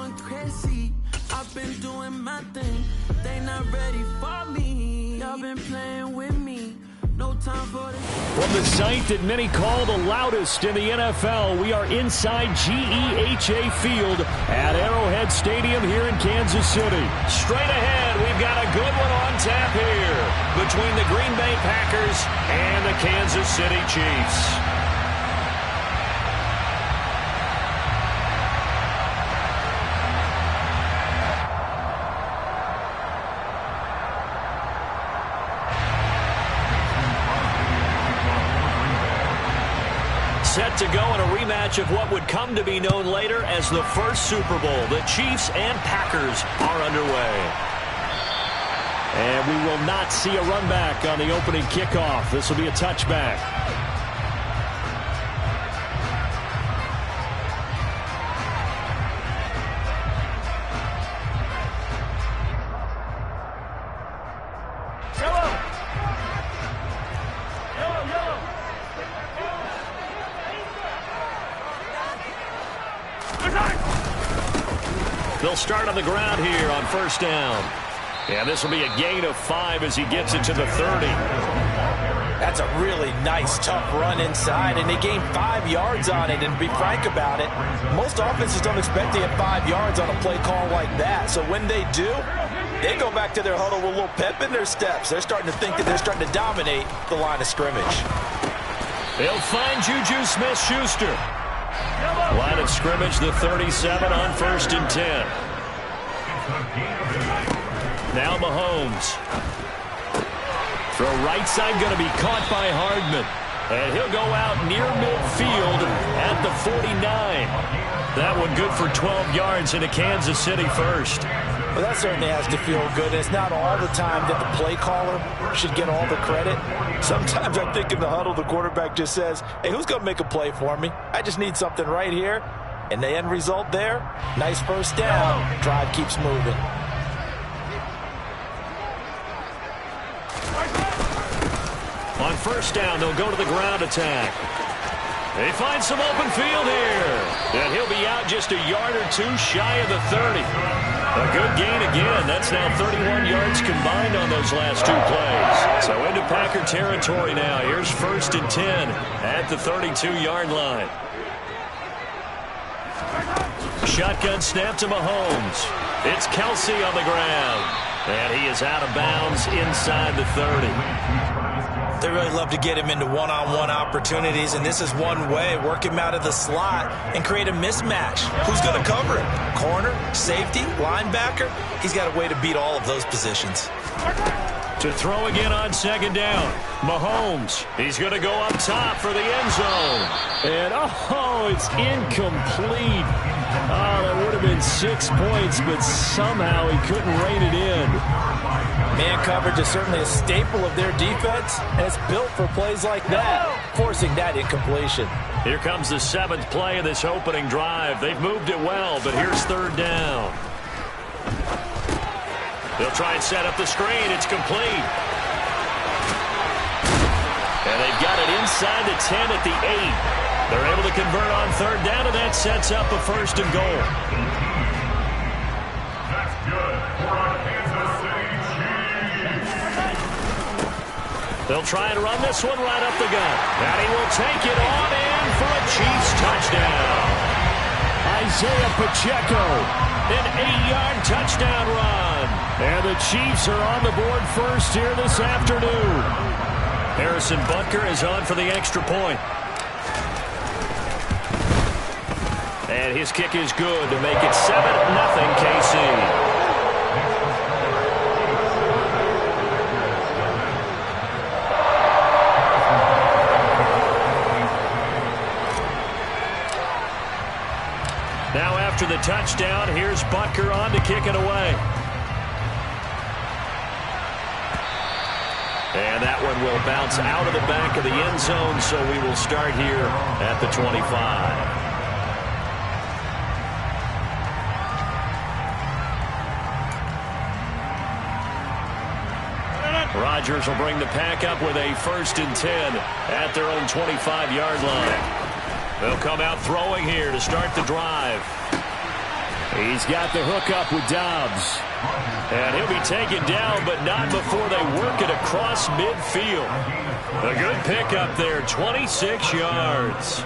going crazy. I've been doing my thing. They not ready for me. Y'all been playing with me. No time for this. From the site that many call the loudest in the NFL, we are inside GEHA Field at Arrowhead Stadium here in Kansas City. Straight ahead, we've got a good one on tap here between the Green Bay Packers and the Kansas City Chiefs. Set to go in a rematch of what would come to be known later as the first Super Bowl. The Chiefs and Packers are underway. And we will not see a run back on the opening kickoff. This will be a touchback. They'll start on the ground here on first down. And this will be a gain of 5 as he gets it to the 30. That's a really nice, tough run inside, and they gained 5 yards on it. And to be frank about it, most offenses don't expect to get 5 yards on a play call like that. So when they do, they go back to their huddle with a little pep in their steps. They're starting to think that they're starting to dominate the line of scrimmage. They'll find Juju Smith-Schuster. Line of scrimmage, the 37 on first and 10. Now Mahomes. Throw right side, going to be caught by Hardman. And he'll go out near midfield at the 49. That one good for 12 yards into Kansas City first. Well, that certainly has to feel good. It's not all the time that the play caller should get all the credit. Sometimes I think in the huddle, the quarterback just says, hey, who's going to make a play for me? I just need something right here. And the end result there, nice first down. Drive keeps moving. On first down, they'll go to the ground attack. They find some open field here. And he'll be out just a yard or two shy of the 30. A good gain again. That's now 31 yards combined on those last 2 plays. So into Packer territory now. Here's first and 10 at the 32-yard line. Shotgun snap to Mahomes. It's Kelsey on the ground. And he is out of bounds inside the 30. They really love to get him into one-on-one opportunities, and this is one way. Work him out of the slot and create a mismatch. Who's going to cover him? Corner, safety, linebacker? He's got a way to beat all of those positions. To throw again on second down. Mahomes, he's going to go up top for the end zone. And, oh, it's incomplete. Oh, that would have been 6 points, but somehow he couldn't rein it in. Man coverage is certainly a staple of their defense, and it's built for plays like that, forcing that incompletion. Here comes the 7th play of this opening drive. They've moved it well, but here's third down. They'll try and set up the screen. It's complete. And they've got it inside the 10 at the 8. They're able to convert on third down, and that sets up a first and goal. That's good for our Kansas City Chiefs. They'll try and run this one right up the gut. And he will take it on in for a Chiefs touchdown. Isaiah Pacheco, an 8-yard touchdown run. And the Chiefs are on the board first here this afternoon. Harrison Butker is on for the extra point. And his kick is good to make it 7-0 KC. Now after the touchdown, here's Butker on to kick it away. And that one will bounce out of the back of the end zone, so we will start here at the 25. Rodgers will bring the pack up with a first and 10 at their own 25-yard line. They'll come out throwing here to start the drive. He's got the hook up with Dobbs. And he'll be taken down, but not before they work it across midfield. A good pickup there, 26 yards.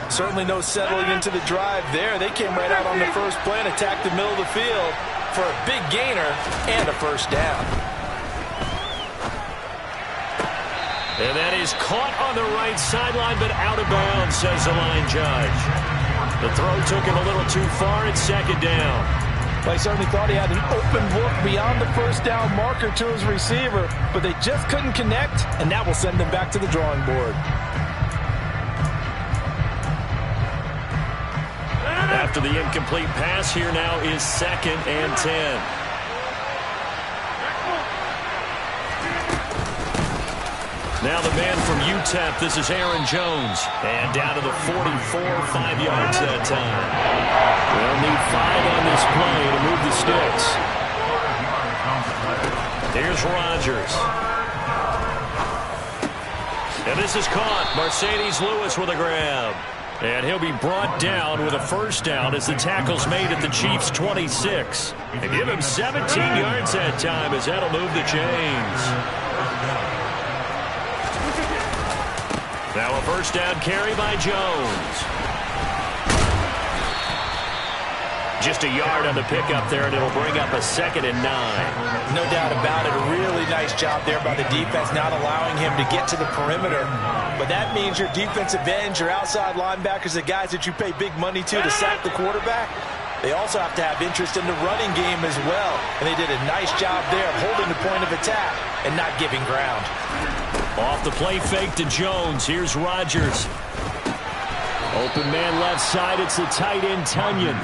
Certainly no settling into the drive there. They came right out on the first play and attacked the middle of the field for a big gainer and a first down. And that is caught on the right sideline, but out of bounds, says the line judge. The throw took him a little too far. It's second down. Well, he certainly thought he had an open look beyond the first down marker to his receiver, but they just couldn't connect, and that will send them back to the drawing board. After the incomplete pass, here now is 2nd and 10. Now the man from UTEP, this is Aaron Jones. And down to the 44, 5 yards that time. They'll need 5 on this play to move the sticks. Here's Rodgers. And this is caught. Mercedes Lewis with a grab. And he'll be brought down with a first down as the tackle's made at the Chiefs' 26. And give him 17 yards that time as that'll move the chains. Now a first down carry by Jones. Just a yard on the pickup there, and it'll bring up a 2nd and 9. No doubt about it. A really nice job there by the defense, not allowing him to get to the perimeter. But that means your defensive ends, your outside linebackers, the guys that you pay big money to sack the quarterback, they also have to have interest in the running game as well. And they did a nice job there of holding the point of attack and not giving ground. Off the play fake to Jones. Here's Rodgers. Open man left side. It's the tight end, Tunyon.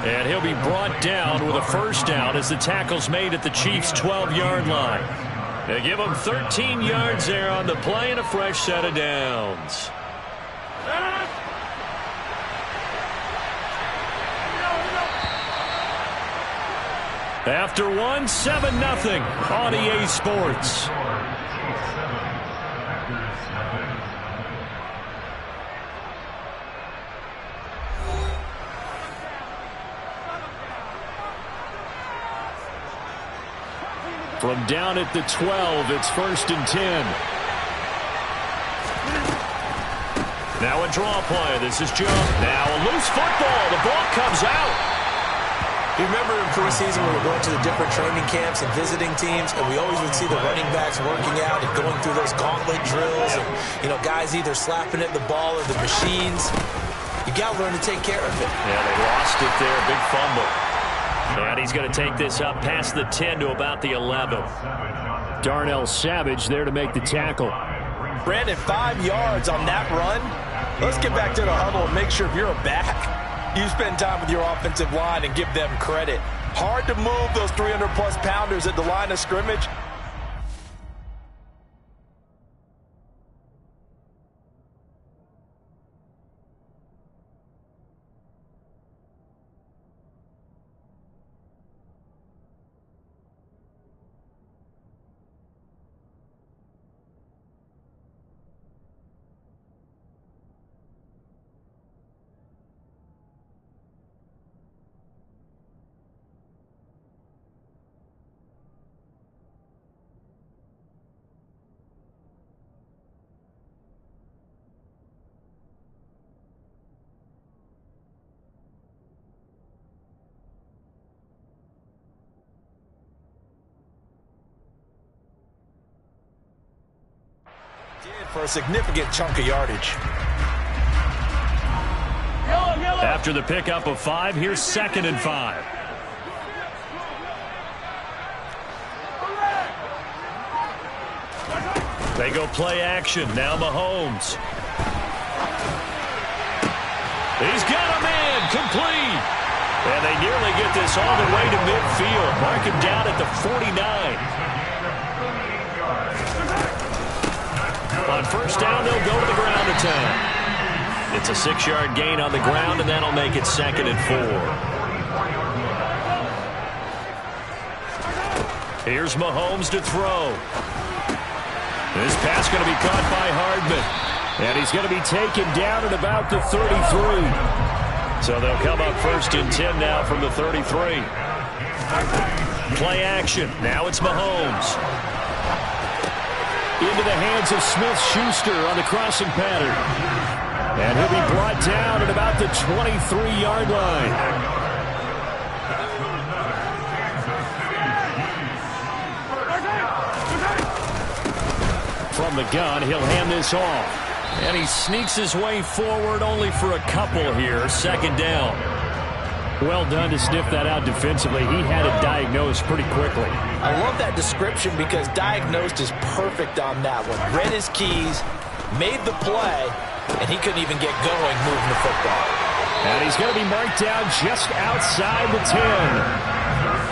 And he'll be brought down with a first down as the tackle's made at the Chiefs' 12-yard line. They give him 13 yards there on the play and a fresh set of downs. After one, 7-0 on EA Sports. From down at the 12, it's 1st and 10. Now a draw play. This is Joe. Now a loose football. The ball comes out. You remember in preseason we were going to the different training camps and visiting teams, and we always would see the running backs working out and going through those gauntlet drills, and guys either slapping at the ball or the machines. You got to learn to take care of it. Yeah, they lost it there. Big fumble. And he's going to take this up past the 10 to about the 11. Darnell Savage there to make the tackle. Brandon, 5 yards on that run. Let's get back to the huddle and make sure if you're a back, you spend time with your offensive line and give them credit. Hard to move those 300-plus pounders at the line of scrimmage. For a significant chunk of yardage. After the pickup of 5, here's 2nd and 5. They go play action. Now Mahomes. He's got a man complete. And they nearly get this all the way to midfield. Mark him down at the 49. On first down, they'll go to the ground attack. It's a 6-yard gain on the ground, and that'll make it 2nd and 4. Here's Mahomes to throw. This pass going to be caught by Hardman. And he's going to be taken down at about the 33. So they'll come up 1st and 10 now from the 33. Play action. Now it's Mahomes. Into the hands of Smith-Schuster on the crossing pattern. And he'll be brought down at about the 23-yard line. From the gun, he'll hand this off. And he sneaks his way forward only for a couple here. 2nd down. Well done to sniff that out defensively. He had it diagnosed pretty quickly. I love that description because diagnosed is perfect on that one. Read his keys, made the play, and he couldn't even get going moving the football. And he's going to be marked down just outside the 10.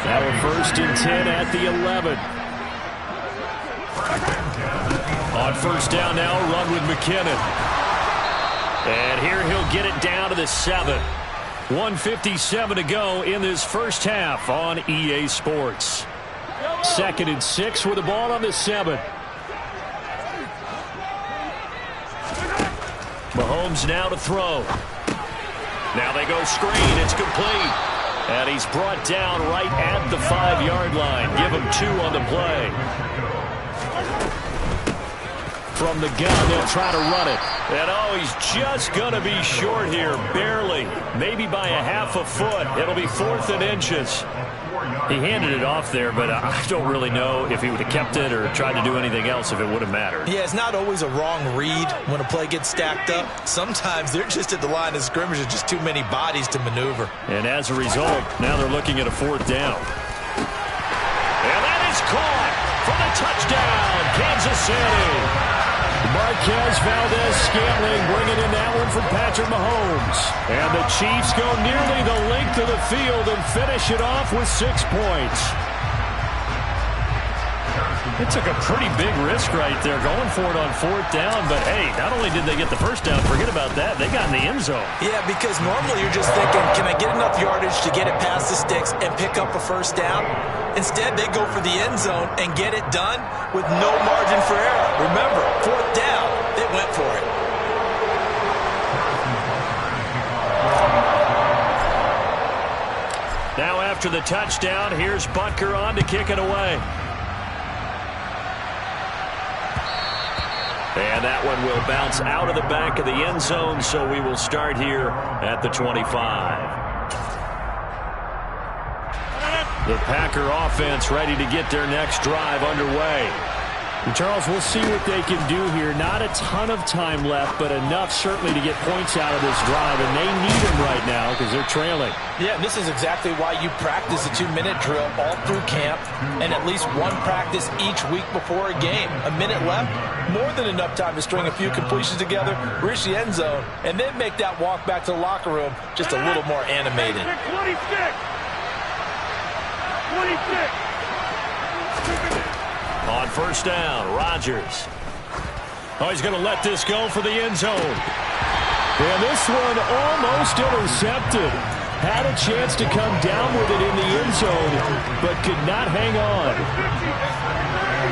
Now a 1st and 10 at the 11. On 1st down now, run with McKinnon. And here he'll get it down to the 7. 1:57 to go in this first half on EA Sports. 2nd and 6 with the ball on the 7. Mahomes now to throw. Now they go screen. It's complete. And he's brought down right at the 5-yard line. Give him 2 on the play. From the gun, they'll try to run it. And, oh, he's just going to be short here, barely. Maybe by a half a foot. It'll be 4th and inches. He handed it off there, but I don't really know if he would have kept it or tried to do anything else if it would have mattered. Yeah, it's not always a wrong read when a play gets stacked up. Sometimes they're just at the line of scrimmage with just too many bodies to maneuver. And as a result, now they're looking at a 4th down. And that is caught for the touchdown, Kansas City. Marquez Valdez-Scantling bringing in that one from Patrick Mahomes. And the Chiefs go nearly the length of the field and finish it off with 6 points. It took a pretty big risk right there going for it on 4th down. But, hey, not only did they get the 1st down, forget about that, they got in the end zone. Yeah, because normally you're just thinking, can I get enough yardage to get it past the sticks and pick up a 1st down? Instead, they go for the end zone and get it done with no margin for error. Remember, 4th down, they went for it. Now after the touchdown, here's Butker on to kick it away. And that one will bounce out of the back of the end zone, so we will start here at the 25. The Packer offense ready to get their next drive underway. And Charles, we'll see what they can do here. Not a ton of time left, but enough certainly to get points out of this drive, and they need them right now because they're trailing. Yeah, and this is exactly why you practice a 2-minute drill all through camp and at least one practice each week before a game. A minute left, more than enough time to string a few completions together, reach the end zone, and then make that walk back to the locker room just a little more animated. 26. On 1st down, Rodgers. Oh, he's going to let this go for the end zone. And this one almost intercepted. Had a chance to come down with it in the end zone, but could not hang on.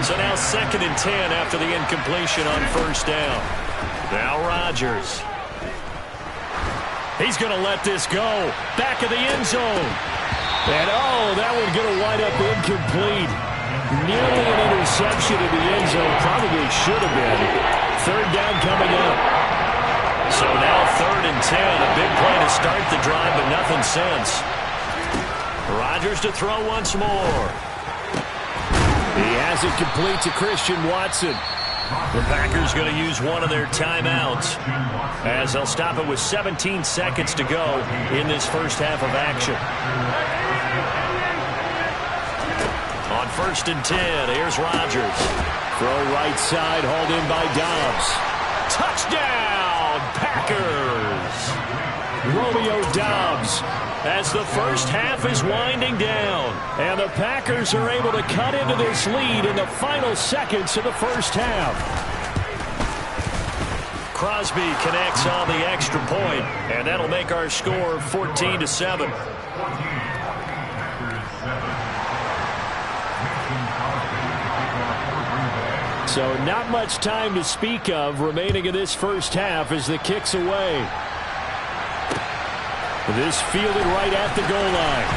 So now 2nd and 10 after the incompletion on 1st down. Now Rodgers. He's going to let this go. Back of the end zone. And, oh, that one going to wind up incomplete. Nearly an interception in the end zone. Probably should have been. 3rd down coming up. So now 3rd and 10. A big play to start the drive, but nothing since. Rodgers to throw once more. He has it complete to Christian Watson. The Packers going to use one of their timeouts as they'll stop it with 17 seconds to go in this first half of action. On 1st and 10, here's Rodgers. Throw right side, hauled in by Dobbs. Touchdown, Packers! Romeo Dobbs as the first half is winding down. And the Packers are able to cut into this lead in the final seconds of the first half. Crosby connects on the extra point, and that'll make our score 14-7. So not much time to speak of remaining in this first half as the kick's away. This fielded right at the goal line.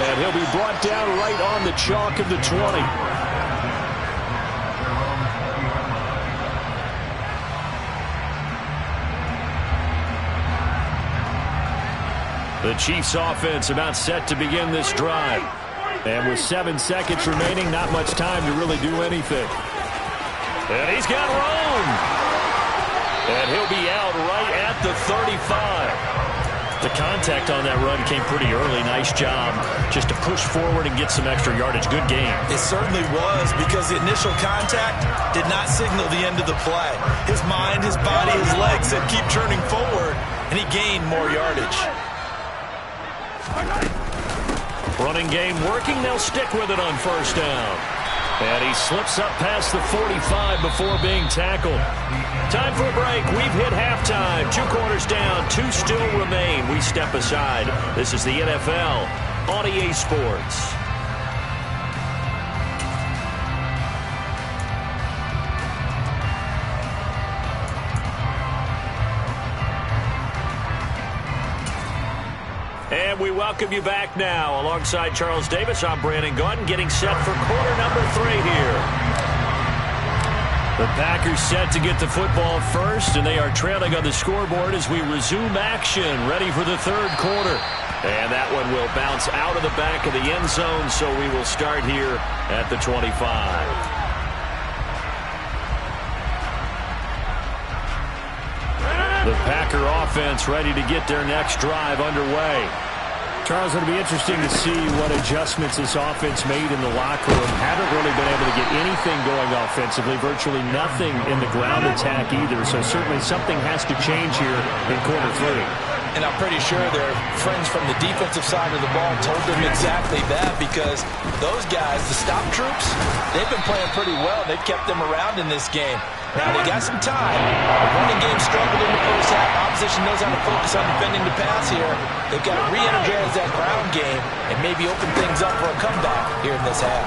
And he'll be brought down right on the chalk of the 20. The Chiefs offense about set to begin this drive. And with 7 seconds remaining, not much time to really do anything. And he's got room. And he'll be out right at the 35. The contact on that run came pretty early. Nice job just to push forward and get some extra yardage. Good game. It certainly was, because the initial contact did not signal the end of the play. His mind, his body, his legs said keep turning forward, and he gained more yardage. Running game working. They'll stick with it on first down. And he slips up past the 45 before being tackled. Time for a break. We've hit halftime. 2 quarters down. 2 still remain. We step aside. This is the NFL on EA Sports. And we welcome you back now. Alongside Charles Davis, I'm Brandon Gaudin, getting set for quarter number 3 here. The Packers set to get the football first, and they are trailing on the scoreboard as we resume action, ready for the third quarter. And that one will bounce out of the back of the end zone, so we will start here at the 25. The Packer offense ready to get their next drive underway. Charles, it'll be interesting to see what adjustments this offense made in the locker room. Haven't really been able to get anything going offensively, virtually nothing in the ground attack either. So certainly something has to change here in quarter 3. And I'm pretty sure their friends from the defensive side of the ball told them exactly that, because those guys, the stop troops, they've been playing pretty well. They've kept them around in this game. Now they got some time. The running game struggled in the first half. Opposition knows how to focus on defending the pass here. They've got to re-energize that ground game and maybe open things up for a comeback here in this half.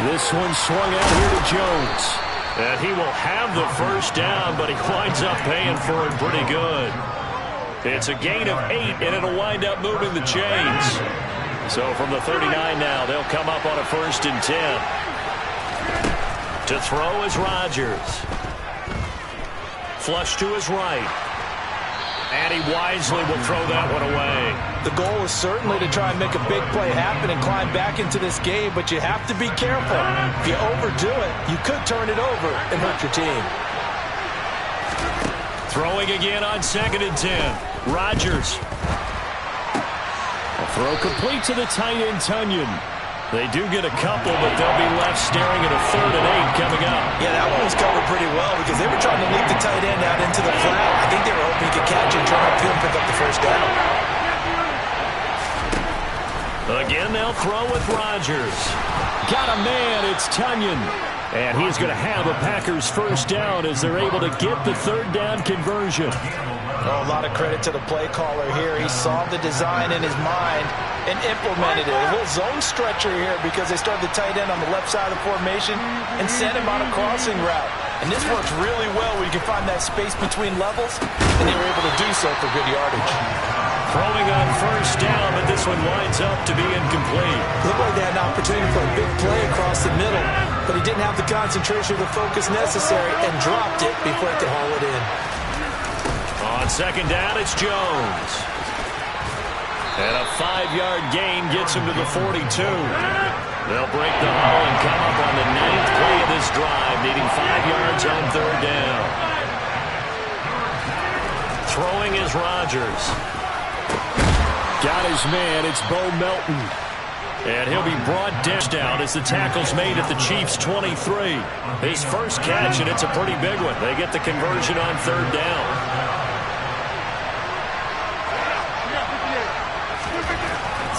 This one swung out here to Jones. And he will have the first down, but he winds up paying for it pretty good. It's a gain of 8, and it'll wind up moving the chains. So from the 39 now, they'll come up on a 1st and 10. To throw is Rodgers. Flush to his right. And he wisely will throw that one away. The goal is certainly to try and make a big play happen and climb back into this game, but you have to be careful. If you overdo it, you could turn it over and hurt your team. Throwing again on 2nd and 10. Rodgers. A throw complete to the tight end, Tunyon. They do get a couple, but they'll be left staring at a 3rd and 8 coming up. Yeah, that one was covered pretty well because they were trying to lead the tight end out into the flat. I think they were hoping he could catch it, turn upfield, and pick up the first down. Again, they'll throw with Rodgers. Got a man, it's Tunyon. And he's going to have a Packers first down as they're able to get the 3rd down conversion. Oh, a lot of credit to the play caller here. He saw the design in his mind and implemented it. A little zone stretcher here because they started the tight end on the left side of the formation and sent him on a crossing route. And this works really well where you can find that space between levels, and they were able to do so for good yardage. Throwing on first down, but this one winds up to be incomplete. Looked like they had an opportunity for a big play across the middle, but he didn't have the concentration or the focus necessary and dropped it before he could haul it in. On 2nd down, it's Jones. And a 5-yard gain gets him to the 42. They'll break the huddle and come up on the 9th play of this drive, needing 5 yards on 3rd down. Throwing is Rodgers. Got his man, it's Bo Melton. And he'll be brought down as the tackle's made at the Chiefs' 23. His first catch, and it's a pretty big one. They get the conversion on 3rd down.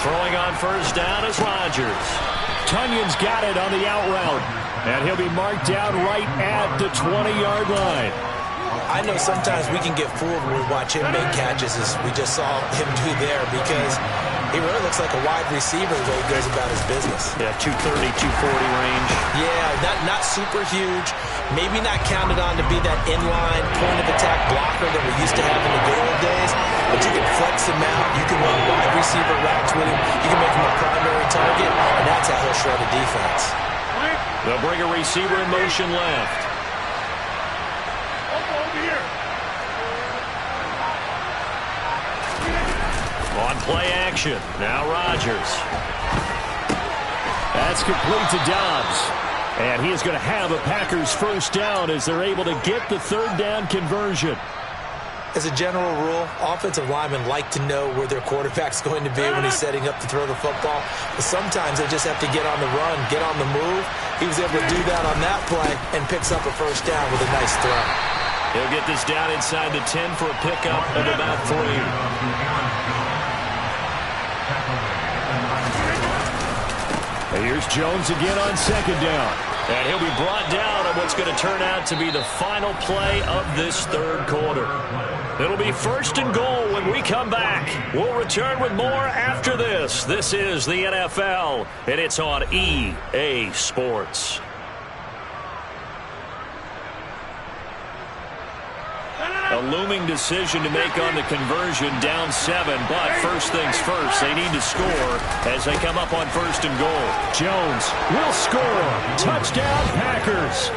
Throwing on first down is Rodgers. Tunyon's got it on the out route. And he'll be marked down right at the 20-yard line. I know sometimes we can get fooled when we watch him make catches, as we just saw him do there, because he really looks like a wide receiver the way he goes about his business. Yeah, 230, 240 range. Yeah, not super huge. Maybe not counted on to be that inline point-of-attack blocker that we used to have in the good old days, but you can flex him out. You can run wide receiver routes with him. You can make him a primary target, and that's how he'll shred a defense. They'll bring a receiver in motion left. On play action. Now Rodgers. That's complete to Dobbs. And he is going to have a Packers first down as they're able to get the third down conversion. As a general rule, offensive linemen like to know where their quarterback's going to be when he's setting up to throw the football. But sometimes they just have to get on the run, get on the move. He was able to do that on that play and picks up a first down with a nice throw. He'll get this down inside the 10 for a pickup of about 3. Here's Jones again on second down. And he'll be brought down on what's going to turn out to be the final play of this third quarter. It'll be first and goal when we come back. We'll return with more after this. This is the NFL, and it's on EA Sports. A looming decision to make on the conversion, down 7, but first things first, they need to score as they come up on first and goal. Jones will score. Touchdown, Packers.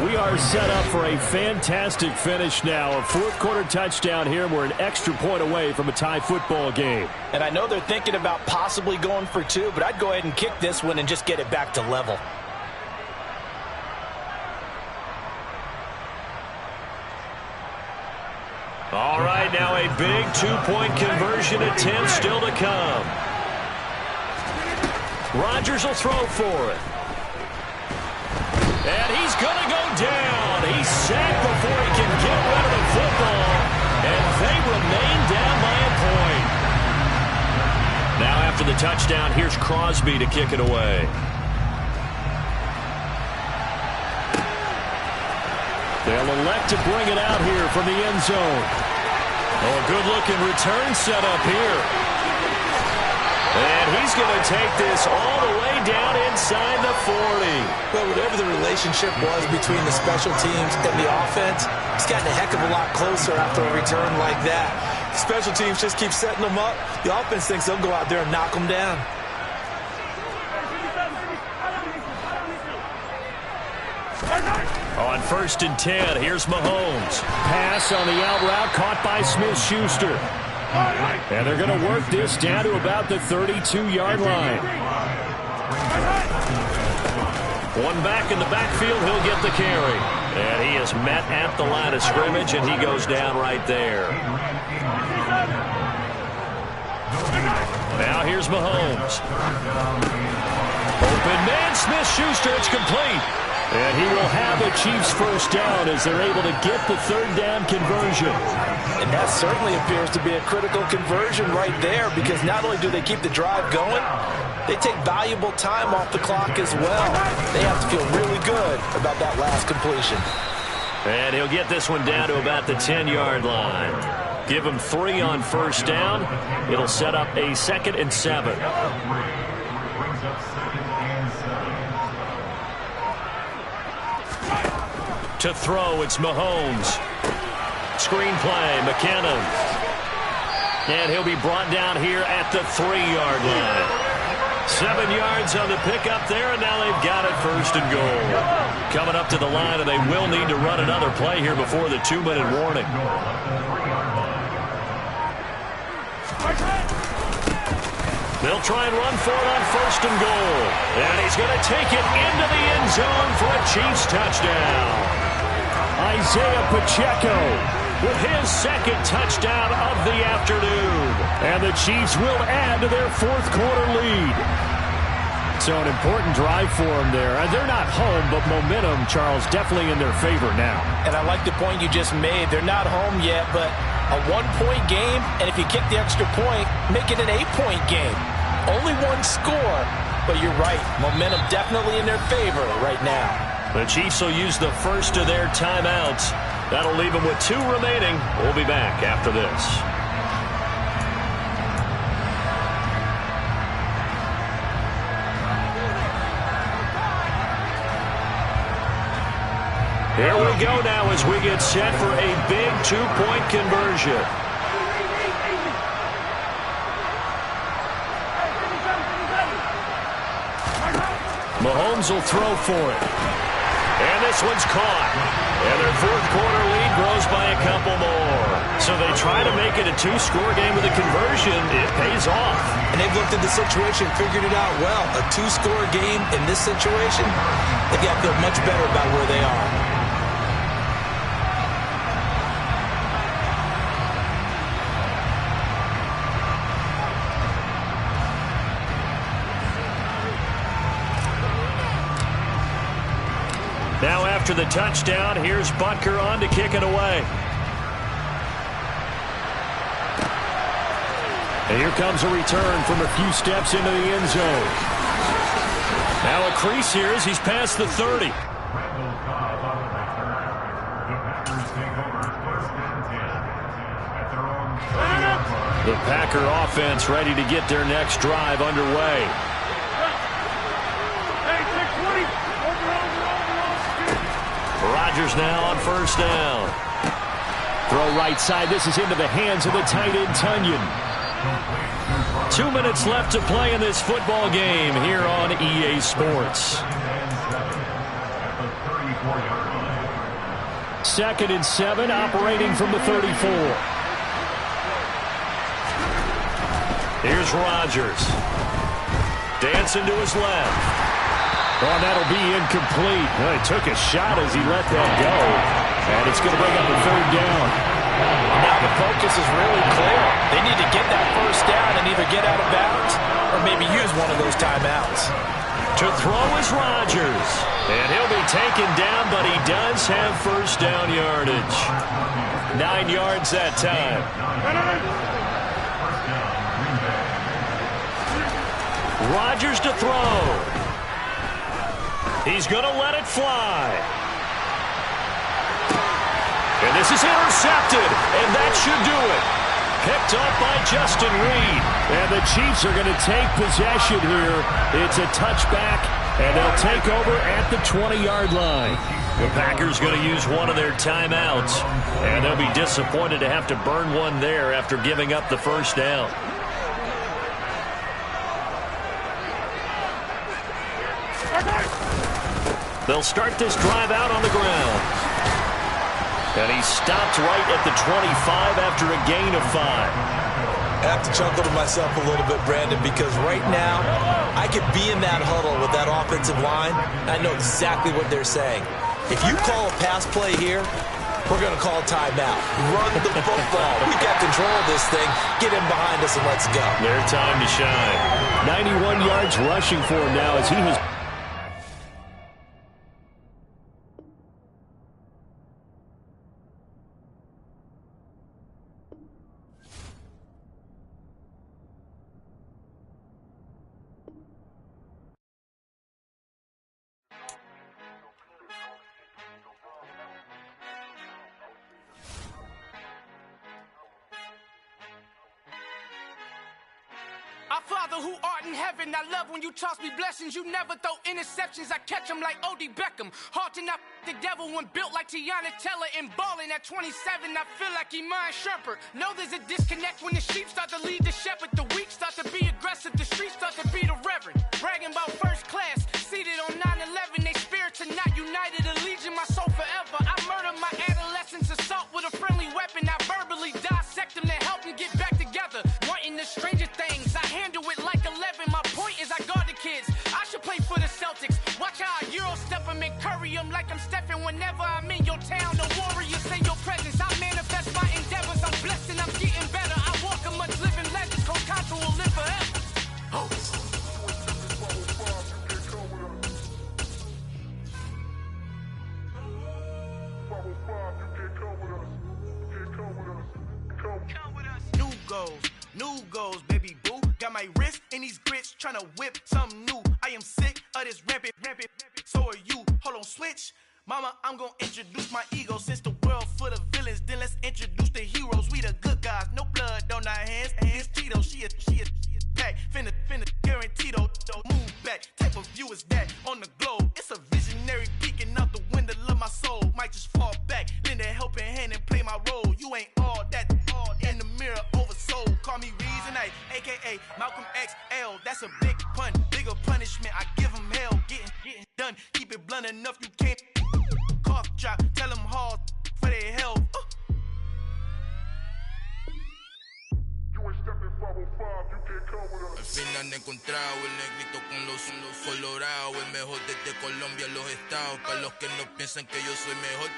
We are set up for a fantastic finish now. A fourth quarter touchdown here. We're an extra point away from a tie football game. And I know they're thinking about possibly going for 2, but I'd go ahead and kick this one and just get it back to level. All right, now a big 2-point conversion attempt still to come. Rodgers will throw for it. And he's going to go down. He's sacked before he can get rid of the football. And they remain down by a point. Now after the touchdown, here's Crosby to kick it away. They'll elect to bring it out here from the end zone. Oh, a good-looking return set up here. And he's going to take this all the way down inside the 40. Well, whatever the relationship was between the special teams and the offense, it's gotten a heck of a lot closer after a return like that. The special teams just keep setting them up. The offense thinks they'll go out there and knock them down. On first and 10, here's Mahomes. Pass on the out route, caught by Smith-Schuster. And they're going to work this down to about the 32-yard line. One back in the backfield, he'll get the carry. And he is met at the line of scrimmage, and he goes down right there. Now here's Mahomes. Open man, Smith-Schuster, it's complete. And he will have the Chiefs first down as they're able to get the third down conversion. And that certainly appears to be a critical conversion right there, because not only do they keep the drive going, they take valuable time off the clock as well. They have to feel really good about that last completion. And he'll get this one down to about the 10-yard line. Give him 3 on first down. It'll set up a 2nd and 7. To throw, it's Mahomes. Screen play, McKinnon. And he'll be brought down here at the 3-yard line. 7 yards on the pickup there, and now they've got it first and goal. Coming up to the line, and they will need to run another play here before the 2-minute warning. They'll try and run for it on first and goal. And he's going to take it into the end zone for a Chiefs touchdown. Isaiah Pacheco with his 2nd touchdown of the afternoon. And the Chiefs will add to their 4th quarter lead. So an important drive for them there. They're not home, but momentum, Charles, definitely in their favor now. And I like the point you just made. They're not home yet, but a 1-point game, and if you kick the extra point, make it an 8-point game. Only 1 score, but you're right. Momentum definitely in their favor right now. The Chiefs will use the first of their timeouts That'll leave him with 2 remaining. We'll be back after this. Here we go now as we get set for a big 2-point conversion. Mahomes will throw for it. And this one's caught. And their fourth-quarter lead grows by a couple more. So they try to make it a 2-score game with a conversion. It pays off. And they've looked at the situation, figured it out well. A 2-score game in this situation, they've got to feel much better about where they are. Now after the touchdown, here's Butker on to kick it away. And here comes a return from a few steps into the end zone. Now a crease here as he's past the 30. The Packer offense ready to get their next drive underway. Rodgers now on first down. Throw right side. This is into the hands of the tight end, Tunyon. 2 minutes left to play in this football game here on EA Sports. 2nd and 7, operating from the 34. Here's Rodgers. Dancing to his left. Oh, and that'll be incomplete. Well, he took a shot as he let that go. And it's going to bring up a 3rd down. Now the focus is really clear. They need to get that first down and either get out of bounds or maybe use one of those timeouts. To throw is Rodgers. And he'll be taken down, but he does have first down yardage. 9 yards that time. Rodgers to throw. He's going to let it fly. And this is intercepted, and that should do it. Picked up by Justin Reed. And the Chiefs are going to take possession here. It's a touchback, and they'll take over at the 20-yard line. The Packers going to use one of their timeouts, and they'll be disappointed to have to burn one there after giving up the first down. They'll start this drive out on the ground. And he stopped right at the 25 after a gain of 5. I have to chuckle to myself a little bit, Brandon, because right now I could be in that huddle with that offensive line. I know exactly what they're saying. If you call a pass play here, we're going to call a timeout. Run the football. We got control of this thing. Get in behind us and let's go. Their time to shine. 91 yards rushing for him now as he has... Our Father who art in heaven, I love when you toss me blessings. You never throw interceptions, I catch them like O.D. Beckham. Hard to not the devil when built like Tiana Teller and balling at 27. I feel like Iman Shumpert. Know there's a disconnect when the sheep start to lead the shepherd. The weak start to be aggressive, the streets start to be the reverend. Bragging about first class, seated on 9/11. They spirits are not united, a legion, my soul forever. I murder my adolescence, assault with a friendly weapon. I verbally dissect them to help them get back together. Wanting the stranger things, I handle it like 11. My point is I guard the kids. I should play for the Celtics. Watch how I Euro step them and curry them like I'm Stephen. Whenever I'm in your town, the warriors say your presence. I manifest my endeavors. I'm blessed and I'm getting better. I walk among living legends. Coach Contra will live forever. Oh. New goals, baby boo. Got my wrist in these grits, tryna whip something new. I am sick of this rampant, so are you. Hold on, switch. Mama, I'm gonna introduce my ego. Since the world full of villains, then let's introduce the heroes. We the good guys, no blood on our hands. It's Tito, she a pack. Finna guaranteed, move back. Type of view is that on the globe? It's a visionary peeking out the window of my soul. Might just fall back, lend a helping hand and play my role. You ain't all that in the mirror oversold. Call me Reason A, aka Malcolm XL. That's a big pun, bigger punishment. I give him hell, getting done. Keep it blunt enough, you can't cough drop. Tell them hard for their health. Al fin han encontrado el negrito con los colorados, el mejor desde Colombia a los estados. Para los que no piensan que yo soy mejor,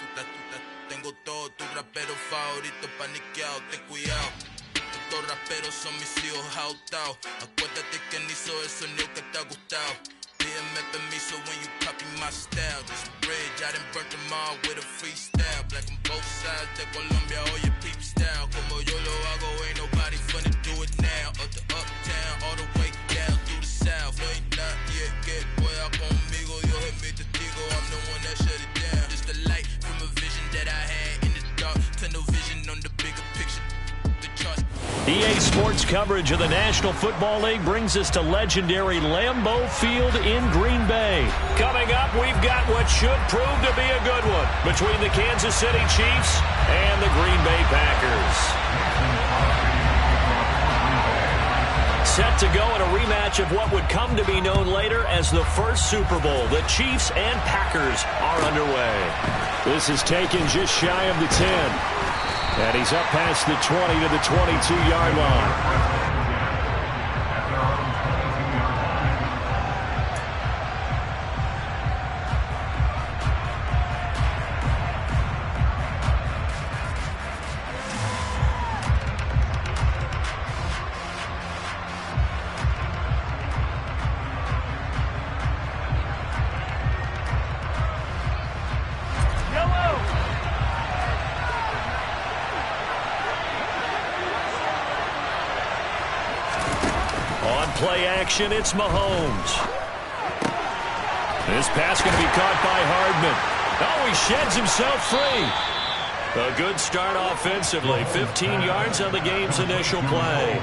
tengo todo, tu rapero favorito paniqueado, ten cuidado. Estos raperos son mis hijos adoptados. Acuérdate que ni hizo el sonido que te ha gustado. Pídeme permiso when you copy my style. This bridge, I done burnt them all with a freestyle. Black on both sides de Colombia, oye peep style. Como yo lo hago, ain't nobody finna do it now. Up to uptown, all the way down through the south. No hay nadie que pueda conmigo, Dios es mi testigo. I'm the one that shut it down. Just a light from a vision that I had in the dark. Tunnel vision on the bigger picture. EA Sports coverage of the National Football League brings us to legendary Lambeau Field in Green Bay. Coming up, we've got what should prove to be a good one between the Kansas City Chiefs and the Green Bay Packers. Set to go in a rematch of what would come to be known later as the first Super Bowl. The Chiefs and Packers are underway. This is taken just shy of the 10. And he's up past the 20 to the 22-yard line. Play action, it's Mahomes. This pass going to be caught by Hardman. Oh, he sheds himself free. A good start offensively. 15 yards on the game's initial play.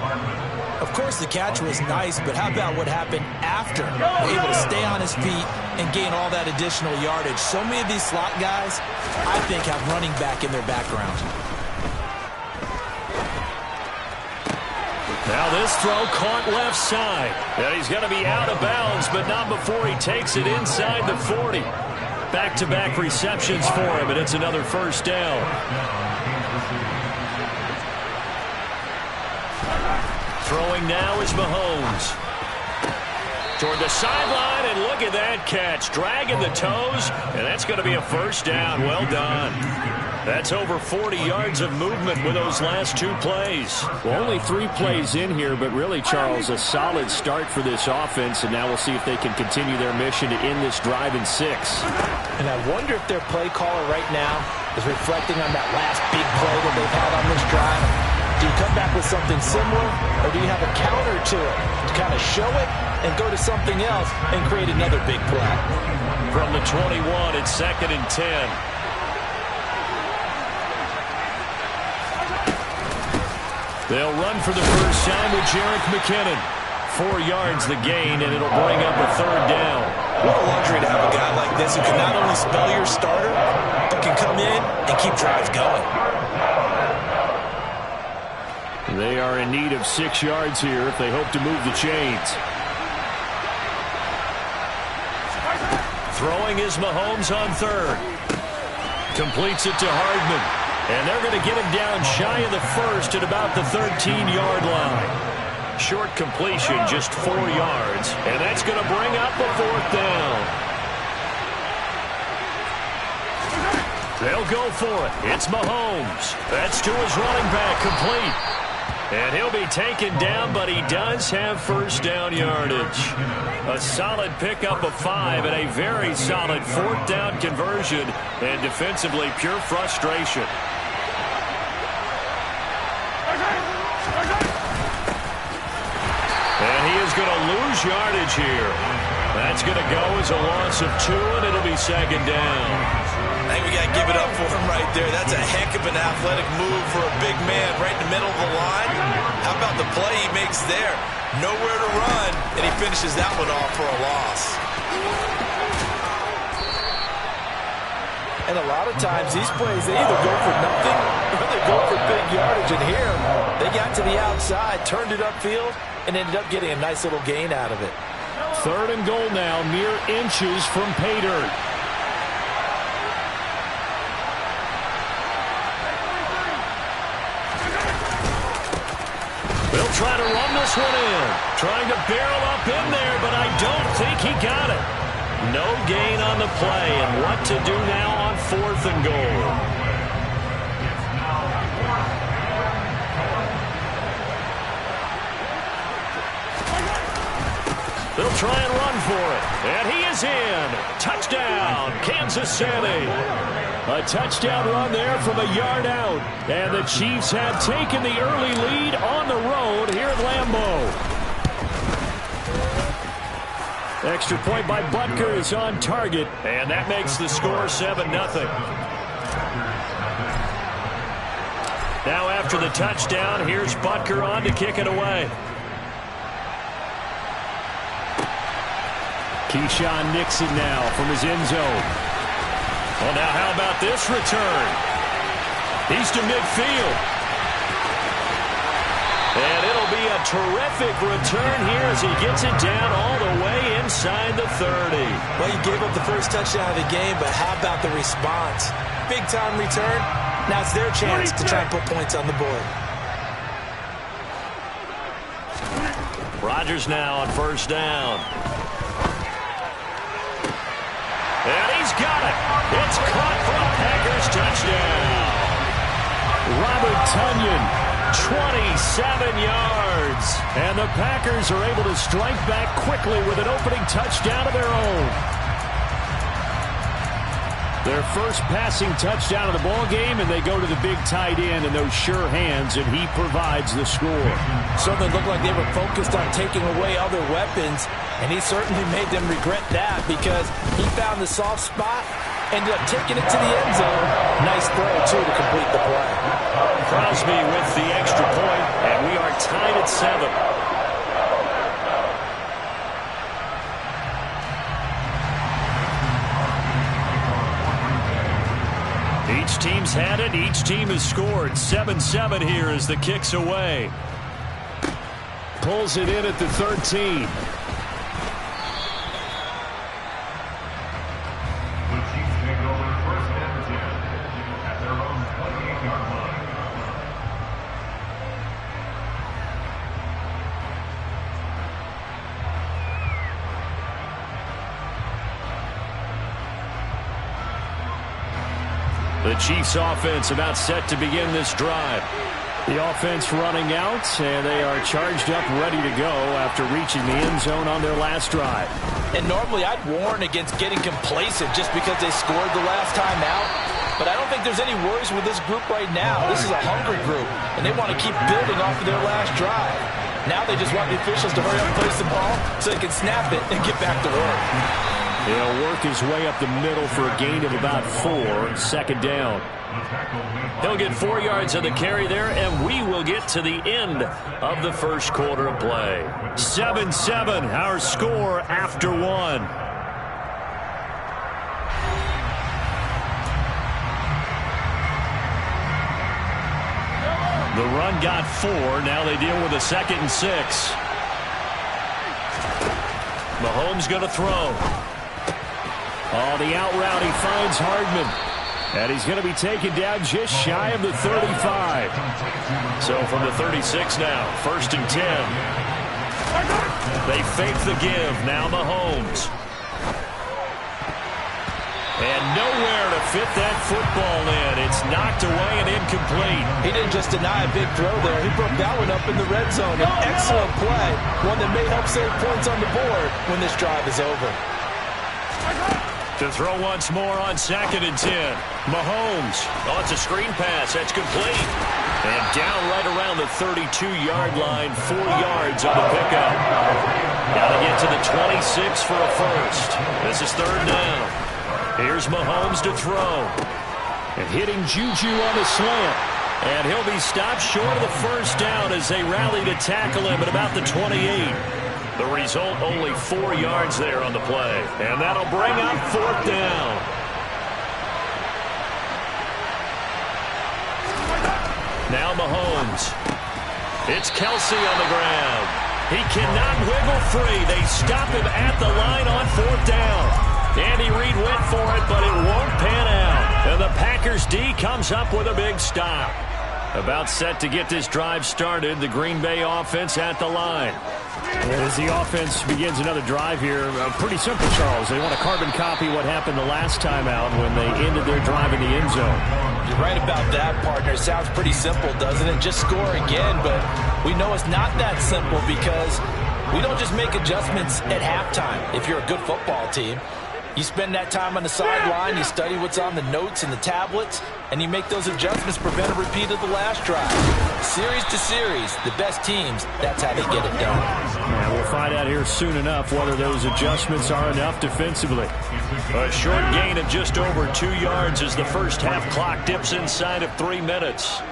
Of course, the catch was nice, but how about what happened after? Able to stay on his feet and gain all that additional yardage. So many of these slot guys, I think, have running back in their background. Now this throw caught left side. And he's going to be out of bounds, but not before he takes it inside the 40. Back-to-back receptions for him, and it's another first down. Throwing now is Mahomes. Toward the sideline, and look at that catch. Dragging the toes, and that's going to be a first down. Well done. That's over 40 yards of movement with those last two plays. Well, only 3 plays in here, but really, Charles, a solid start for this offense, and now we'll see if they can continue their mission to end this drive in 6. And I wonder if their play caller right now is reflecting on that last big play that they've had on this drive. Do you come back with something similar, or do you have a counter to it to kind of show it and go to something else and create another big play? From the 21, it's 2nd and 10. They'll run for the first time with Jerick McKinnon. 4 yards the gain, and it'll bring up a 3rd down. What a luxury to have a guy like this who can not only spell your starter, but can come in and keep drives going. They are in need of 6 yards here if they hope to move the chains. Throwing is Mahomes on 3rd. Completes it to Hardman. And they're going to get him down shy of the 1st at about the 13-yard line. Short completion, just 4 yards. And that's going to bring up a 4th down. They'll go for it. It's Mahomes. That's to his running back, complete. And he'll be taken down, but he does have first down yardage. A solid pickup of 5 and a very solid 4th down conversion. And defensively, pure frustration. And he is going to lose yardage here. That's going to go as a loss of 2, and it'll be second down. I think we got to give it up for him right there. That's a heck of an athletic move for a big man right in the middle of the line. How about the play he makes there? Nowhere to run, and he finishes that one off for a loss. And a lot of times, these plays, they either go for nothing or they go for big yardage. And here, they got to the outside, turned it upfield, and ended up getting a nice little gain out of it. 3rd and goal now, mere inches from pay dirt. They'll try to run this one in. Trying to barrel up in there, but I don't think he got it. No gain on the play, and what to do now on 4th and goal. They'll try and run for it, and he is in. Touchdown, Kansas City. A touchdown run there from a yard out, and the Chiefs have taken the early lead on the road here at Lambeau. Extra point by Butker is on target, and that makes the score 7-0. Now after the touchdown, here's Butker on to kick it away. Keyshawn Nixon now from his end zone. Well, now how about this return? He's to midfield. And it'll be a terrific return here as he gets it down all the way inside the 30. Well, you gave up the first touchdown of the game, but how about the response? Big-time return. Now it's their chance to try and put points on the board. Rodgers now on 1st down. And he's got it. It's caught for a Packers touchdown. Robert Tonyan, 27 yards. And the Packers are able to strike back quickly with an opening touchdown of their own. Their first passing touchdown of the ball game, and they go to the big tight end in those sure hands, and he provides the score. Certainly looked like they were focused on taking away other weapons, and he certainly made them regret that because he found the soft spot, ended up taking it to the end zone. Nice throw, too, to complete the play. Crosby with the extra point, and we are tied at 7. Each team's had it. Each team has scored. 7-7 here as the kick's away. Pulls it in at the 13. The Chiefs offense about set to begin this drive. The offense running out, and they are charged up, ready to go after reaching the end zone on their last drive. And normally I'd warn against getting complacent just because they scored the last time out. But I don't think there's any worries with this group right now. This is a hungry group, and they want to keep building off of their last drive. Now they just want the officials to hurry up and place the ball so they can snap it and get back to work. He'll work his way up the middle for a gain of about 4. Second down. He'll get 4 yards of the carry there, and we will get to the end of the first quarter of play. 7-7, our score after 1. The run got 4. Now they deal with a 2nd and 6. Mahomes going to throw. Oh, the out route, he finds Hardman. And he's going to be taken down just shy of the 35. So from the 36 now, 1st and 10. They fake the give. Now Mahomes. And nowhere to fit that football in. It's knocked away and incomplete. He didn't just deny a big throw there. He broke that one up in the red zone. An excellent play. One that may help save points on the board when this drive is over. To throw once more on 2nd and 10. Mahomes. Oh, it's a screen pass. That's complete. And down right around the 32-yard line. 4 yards on the pickup. Got to get to the 26 for a first. This is third down. Here's Mahomes to throw. And hitting Juju on the slant. And he'll be stopped short of the first down as they rally to tackle him at about the 28. The result, only 4 yards there on the play. And that'll bring up fourth down. Now Mahomes. It's Kelsey on the ground. He cannot wiggle free. They stop him at the line on fourth down. Andy Reid went for it, but it won't pan out. And the Packers D comes up with a big stop. About set to get this drive started, the Green Bay offense at the line. And as the offense begins another drive here, pretty simple, Charles. They want to carbon copy what happened the last time out when they ended their drive in the end zone. You're right about that, partner. It sounds pretty simple, doesn't it? Just score again, but we know it's not that simple because we don't just make adjustments at halftime if you're a good football team. You spend that time on the sideline, you study what's on the notes and the tablets, and you make those adjustments to prevent a repeat of the last drive. Series to series, the best teams, that's how they get it done. And we'll find out here soon enough whether those adjustments are enough defensively. A short gain of just over 2 yards as the first half clock dips inside of 3 minutes.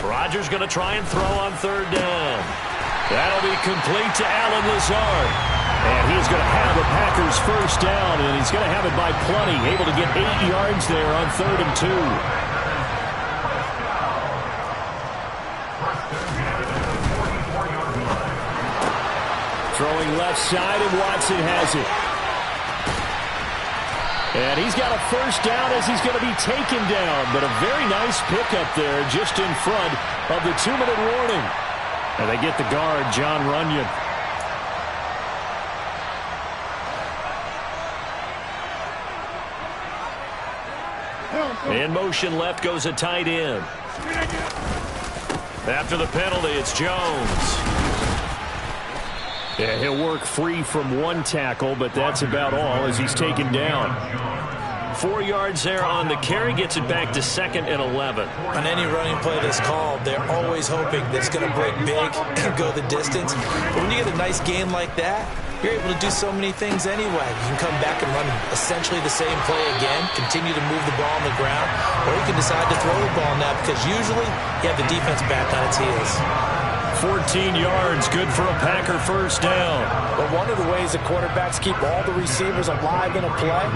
Rodgers going to try and throw on third down. That'll be complete to Allen Lazard. And he's going to have the Packers first down, and he's going to have it by plenty. Able to get 8 yards there on 3rd and 2. Throwing left side, and Watson has it. And he's got a first down as he's going to be taken down. But a very nice pickup there just in front of the 2-minute warning. And they get the guard, John Runyon. In motion left goes a tight end. After the penalty, it's Jones. Yeah, he'll work free from one tackle, but that's about all as he's taken down. 4 yards there on the carry, gets it back to 2nd and 11. On any running play that's called, they're always hoping that it's going to break big and go the distance. But when you get a nice game like that, you're able to do so many things anyway. You can come back and run essentially the same play again, continue to move the ball on the ground, or you can decide to throw the ball now because usually you have the defense back on its heels. 14 yards, good for a Packer first down. But one of the ways the quarterbacks keep all the receivers alive in a play,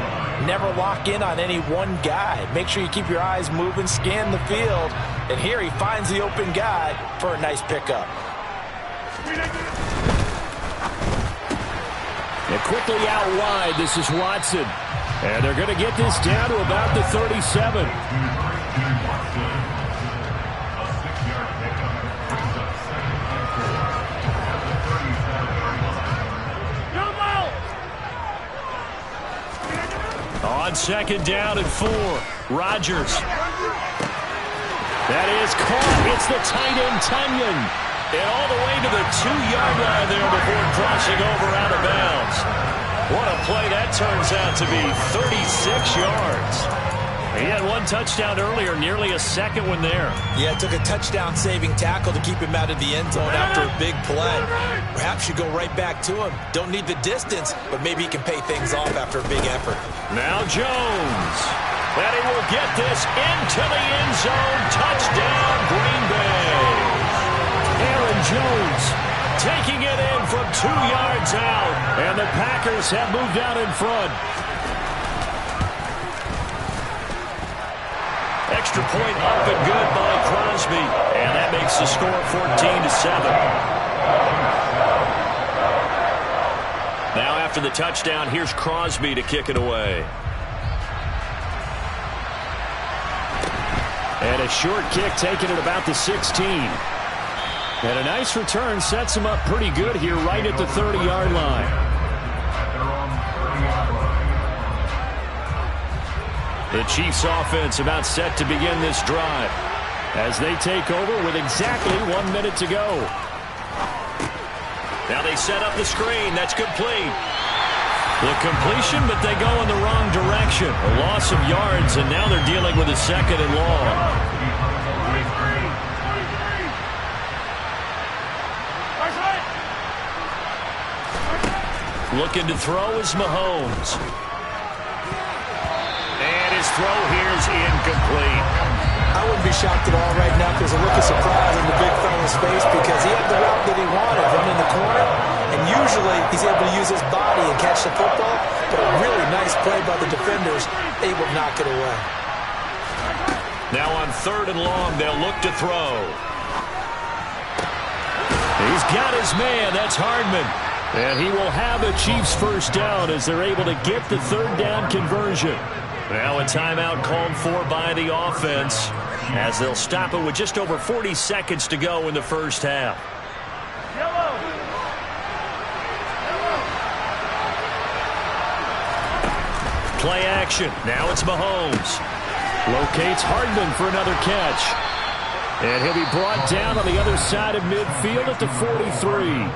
never lock in on any one guy. Make sure you keep your eyes moving, scan the field, and here he finds the open guy for a nice pickup. And quickly out wide, this is Watson. And they're going to get this down to about the 37. On 2nd down and 4, Rodgers. That is caught. It's the tight end, Tunyon. And all the way to the 2-yard line there before crossing over out of bounds. What a play that turns out to be, 36 yards. He had one touchdown earlier, nearly a second one there. Yeah, it took a touchdown-saving tackle to keep him out of the end zone after a big play. Perhaps you go right back to him. Don't need the distance, but maybe he can pay things off after a big effort. Now Jones. And he will get this into the end zone. Touchdown, Green Bay. Aaron Jones taking it in from 2 yards out. And the Packers have moved out in front. Extra point up and good by Crosby. And that makes the score 14-7. Now after the touchdown, here's Crosby to kick it away. And a short kick taken at about the 16. And a nice return sets him up pretty good here right at the 30-yard line. The Chiefs offense about set to begin this drive as they take over with exactly 1 minute to go. Now they set up the screen. That's complete. The completion, but they go in the wrong direction. A loss of yards, and now they're dealing with a 2nd and long. Looking to throw is Mahomes. And his throw here is incomplete. I wouldn't be shocked at all right now if there's a look of surprise on the big fella's face because he had the route that he wanted, running the corner, and usually he's able to use his body and catch the football, but a really nice play by the defenders, able to knock it away. Now on 3rd and long, they'll look to throw. He's got his man. That's Hardman. And he will have a Chiefs first down as they're able to get the 3rd down conversion. Now a timeout called for by the offense as they'll stop it with just over 40 seconds to go in the first half. Play action. Now it's Mahomes. Locates Hardman for another catch. And he'll be brought down on the other side of midfield at the 43.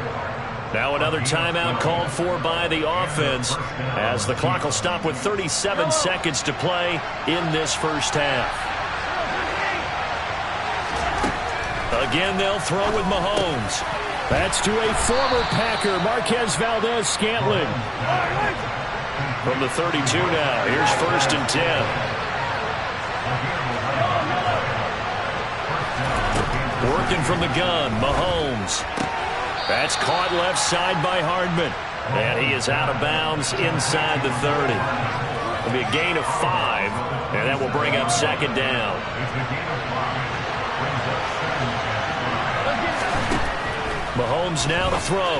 Now another timeout called for by the offense as the clock will stop with 37 seconds to play in this first half. Again, they'll throw with Mahomes. That's to a former Packer, Marquez Valdez-Scantling. From the 32 now, here's 1st and 10. Working from the gun, Mahomes. That's caught left side by Hardman. And he is out of bounds inside the 30. It'll be a gain of 5, and that will bring up 2nd down. Mahomes now to throw.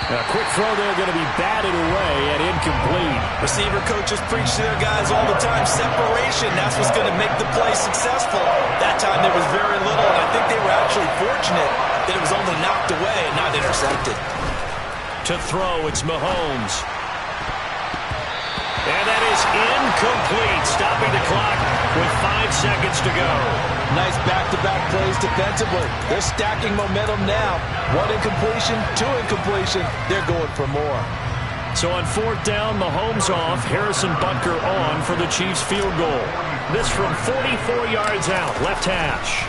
A quick throw there going to be batted away and incomplete. Receiver coaches preach to their guys all the time. Separation, that's what's going to make the play successful. That time there was very little, and I think they were actually fortunate that it was only knocked away and not intercepted. To throw, it's Mahomes. And that is incomplete, stopping the clock with 5 seconds to go. Nice back-to-back plays defensively. They're stacking momentum now. 1 incompletion, 2 incompletion. They're going for more. So on 4th down, Mahomes off, Harrison Butker on for the Chiefs field goal. This from 44 yards out, left hash.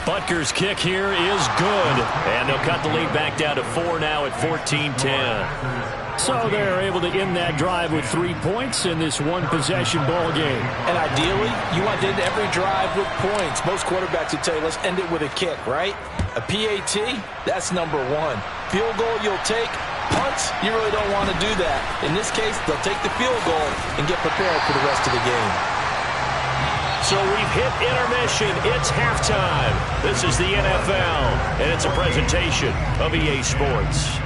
Butker's kick here is good. And they'll cut the lead back down to 4 now at 14-10. So they're able to end that drive with 3 points in this one-possession ball game. And ideally, you want to end every drive with points. Most quarterbacks would tell you, let's end it with a kick, right? A PAT, that's number 1. Field goal you'll take. Punts, you really don't want to do that. In this case, they'll take the field goal and get prepared for the rest of the game. So we've hit intermission. It's halftime. This is the NFL, and it's a presentation of EA Sports.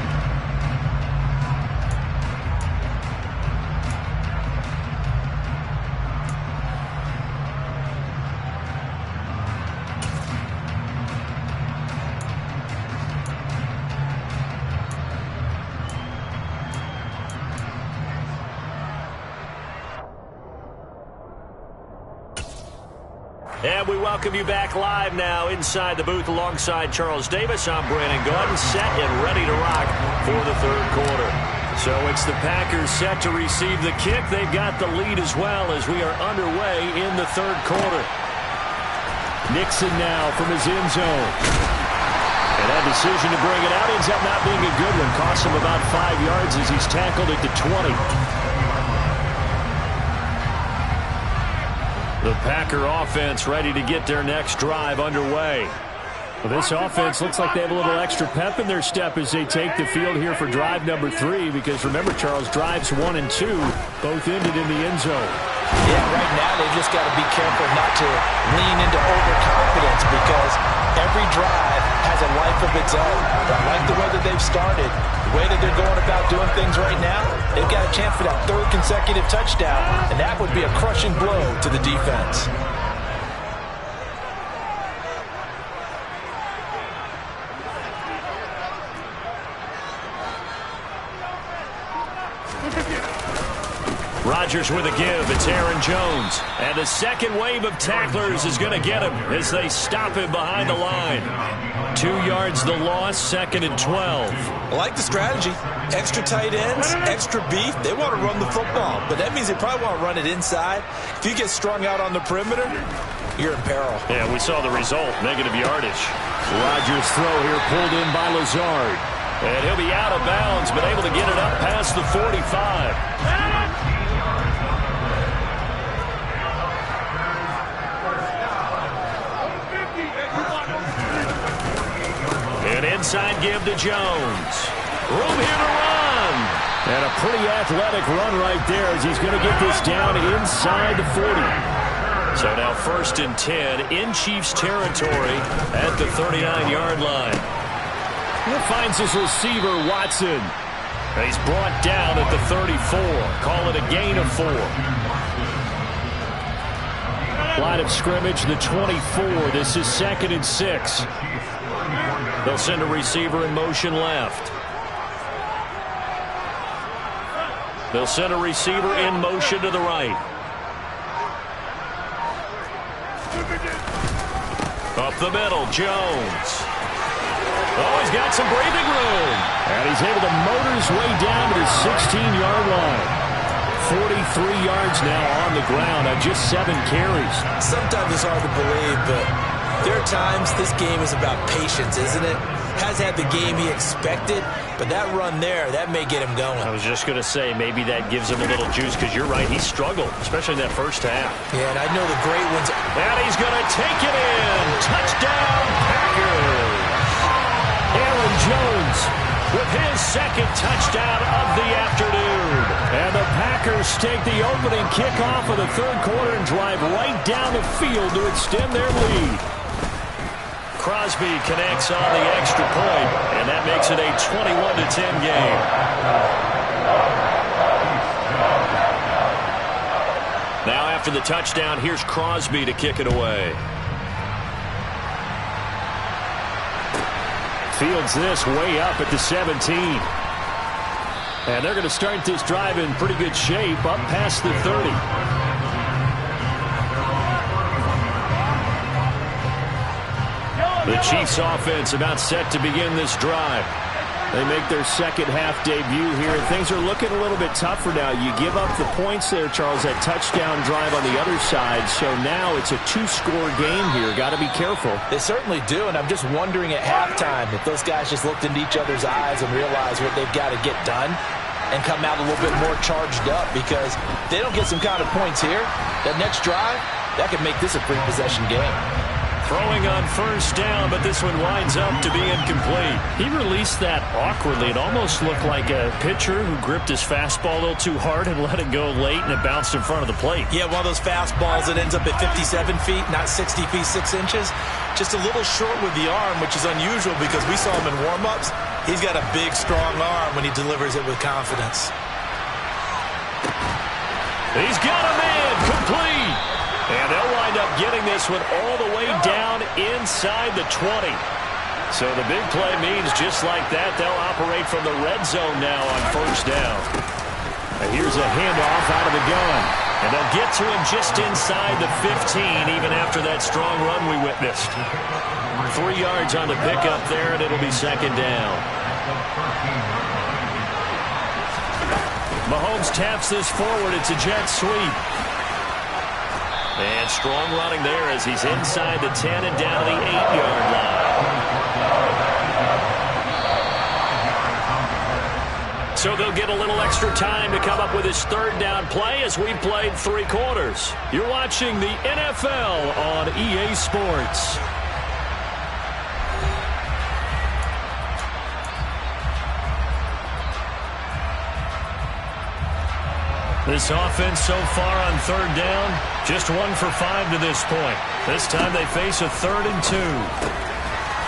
And we welcome you back live now inside the booth alongside Charles Davis. I'm Brandon Gaudin, set and ready to rock for the 3rd quarter. So it's the Packers set to receive the kick. They've got the lead as well as we are underway in the 3rd quarter. Nixon now from his end zone. And that decision to bring it out ends up not being a good one. Costs him about 5 yards as he's tackled at the 20. The Packer offense ready to get their next drive underway. Well, this offense looks like they have a little extra pep in their step as they take the field here for drive number 3. Because remember, Charles, drives 1 and 2 both ended in the end zone. Yeah, right now they've just got to be careful not to lean into overconfidence because every drive has a life of its own. I like the way that they've started. The way that they're going about doing things right now, they've got a chance for that 3rd consecutive touchdown, and that would be a crushing blow to the defense. Rodgers with a give. It's Aaron Jones. And the second wave of tacklers is going to get him as they stop him behind the line. 2 yards the loss, 2nd and 12. I like the strategy. Extra tight ends, extra beef. They want to run the football, but that means they probably want to run it inside. If you get strung out on the perimeter, you're in peril. Yeah, we saw the result, negative yardage. Rodgers' throw here pulled in by Lazard. And he'll be out of bounds, but able to get it up past the 45. An inside give to Jones. Room here to run. And a pretty athletic run right there as he's going to get this down inside the 40. So now 1st and 10 in Chiefs territory at the 39-yard line. He finds his receiver, Watson. And he's brought down at the 34. Call it a gain of 4. Line of scrimmage, the 24. This is 2nd and 6. They'll send a receiver in motion left. They'll send a receiver in motion to the right. Up the middle, Jones. Oh, he's got some breathing room. And he's able to motor his way down to the 16-yard line. 43 yards now on the ground on just 7 carries. Sometimes it's hard to believe, but there are times this game is about patience, isn't it? Has had the game he expected, but that run there, that may get him going. I was just going to say, maybe that gives him a little juice, because you're right, he struggled, especially in that first half. Yeah, and I know the great ones. And he's going to take it in. Touchdown, Packers. Aaron Jones with his 2nd touchdown of the afternoon. And the Packers take the opening kickoff of the 3rd quarter and drive right down the field to extend their lead. Crosby connects on the extra point, and that makes it a 21-10 game. Now after the touchdown, here's Crosby to kick it away. Fields this way up at the 17. And they're going to start this drive in pretty good shape, up past the 30. The Chiefs offense about set to begin this drive. They make their 2nd half debut here. Things are looking a little bit tougher now. You give up the points there, Charles, that touchdown drive on the other side. So now it's a 2-score game here. Got to be careful. They certainly do, and I'm just wondering at halftime if those guys just looked into each other's eyes and realized what they've got to get done and come out a little bit more charged up, because if they don't get some kind of points here, that next drive, that could make this a free-possession game. Throwing on 1st down, but this one winds up to be incomplete. He released that awkwardly. It almost looked like a pitcher who gripped his fastball a little too hard and let it go late, and it bounced in front of the plate. Yeah, one of those fastballs that ends up at 57 feet, not 60 feet, 6 inches. Just a little short with the arm, which is unusual because we saw him in warm-ups. He's got a big, strong arm when he delivers it with confidence. He's got a man, complete. And they'll wind up getting this one all the way down inside the 20. So the big play means just like that, they'll operate from the red zone now on 1st down. And here's a handoff out of the gun. And they'll get to him just inside the 15, even after that strong run we witnessed. 3 yards on the pickup there, and it'll be 2nd down. Mahomes taps this forward. It's a jet sweep. And strong running there as he's inside the 10 and down the 8-yard line. So they'll get a little extra time to come up with his 3rd down play as we've played 3 quarters. You're watching the NFL on EA Sports. This offense so far on 3rd down, just 1 for 5 to this point. This time they face a 3rd and 2.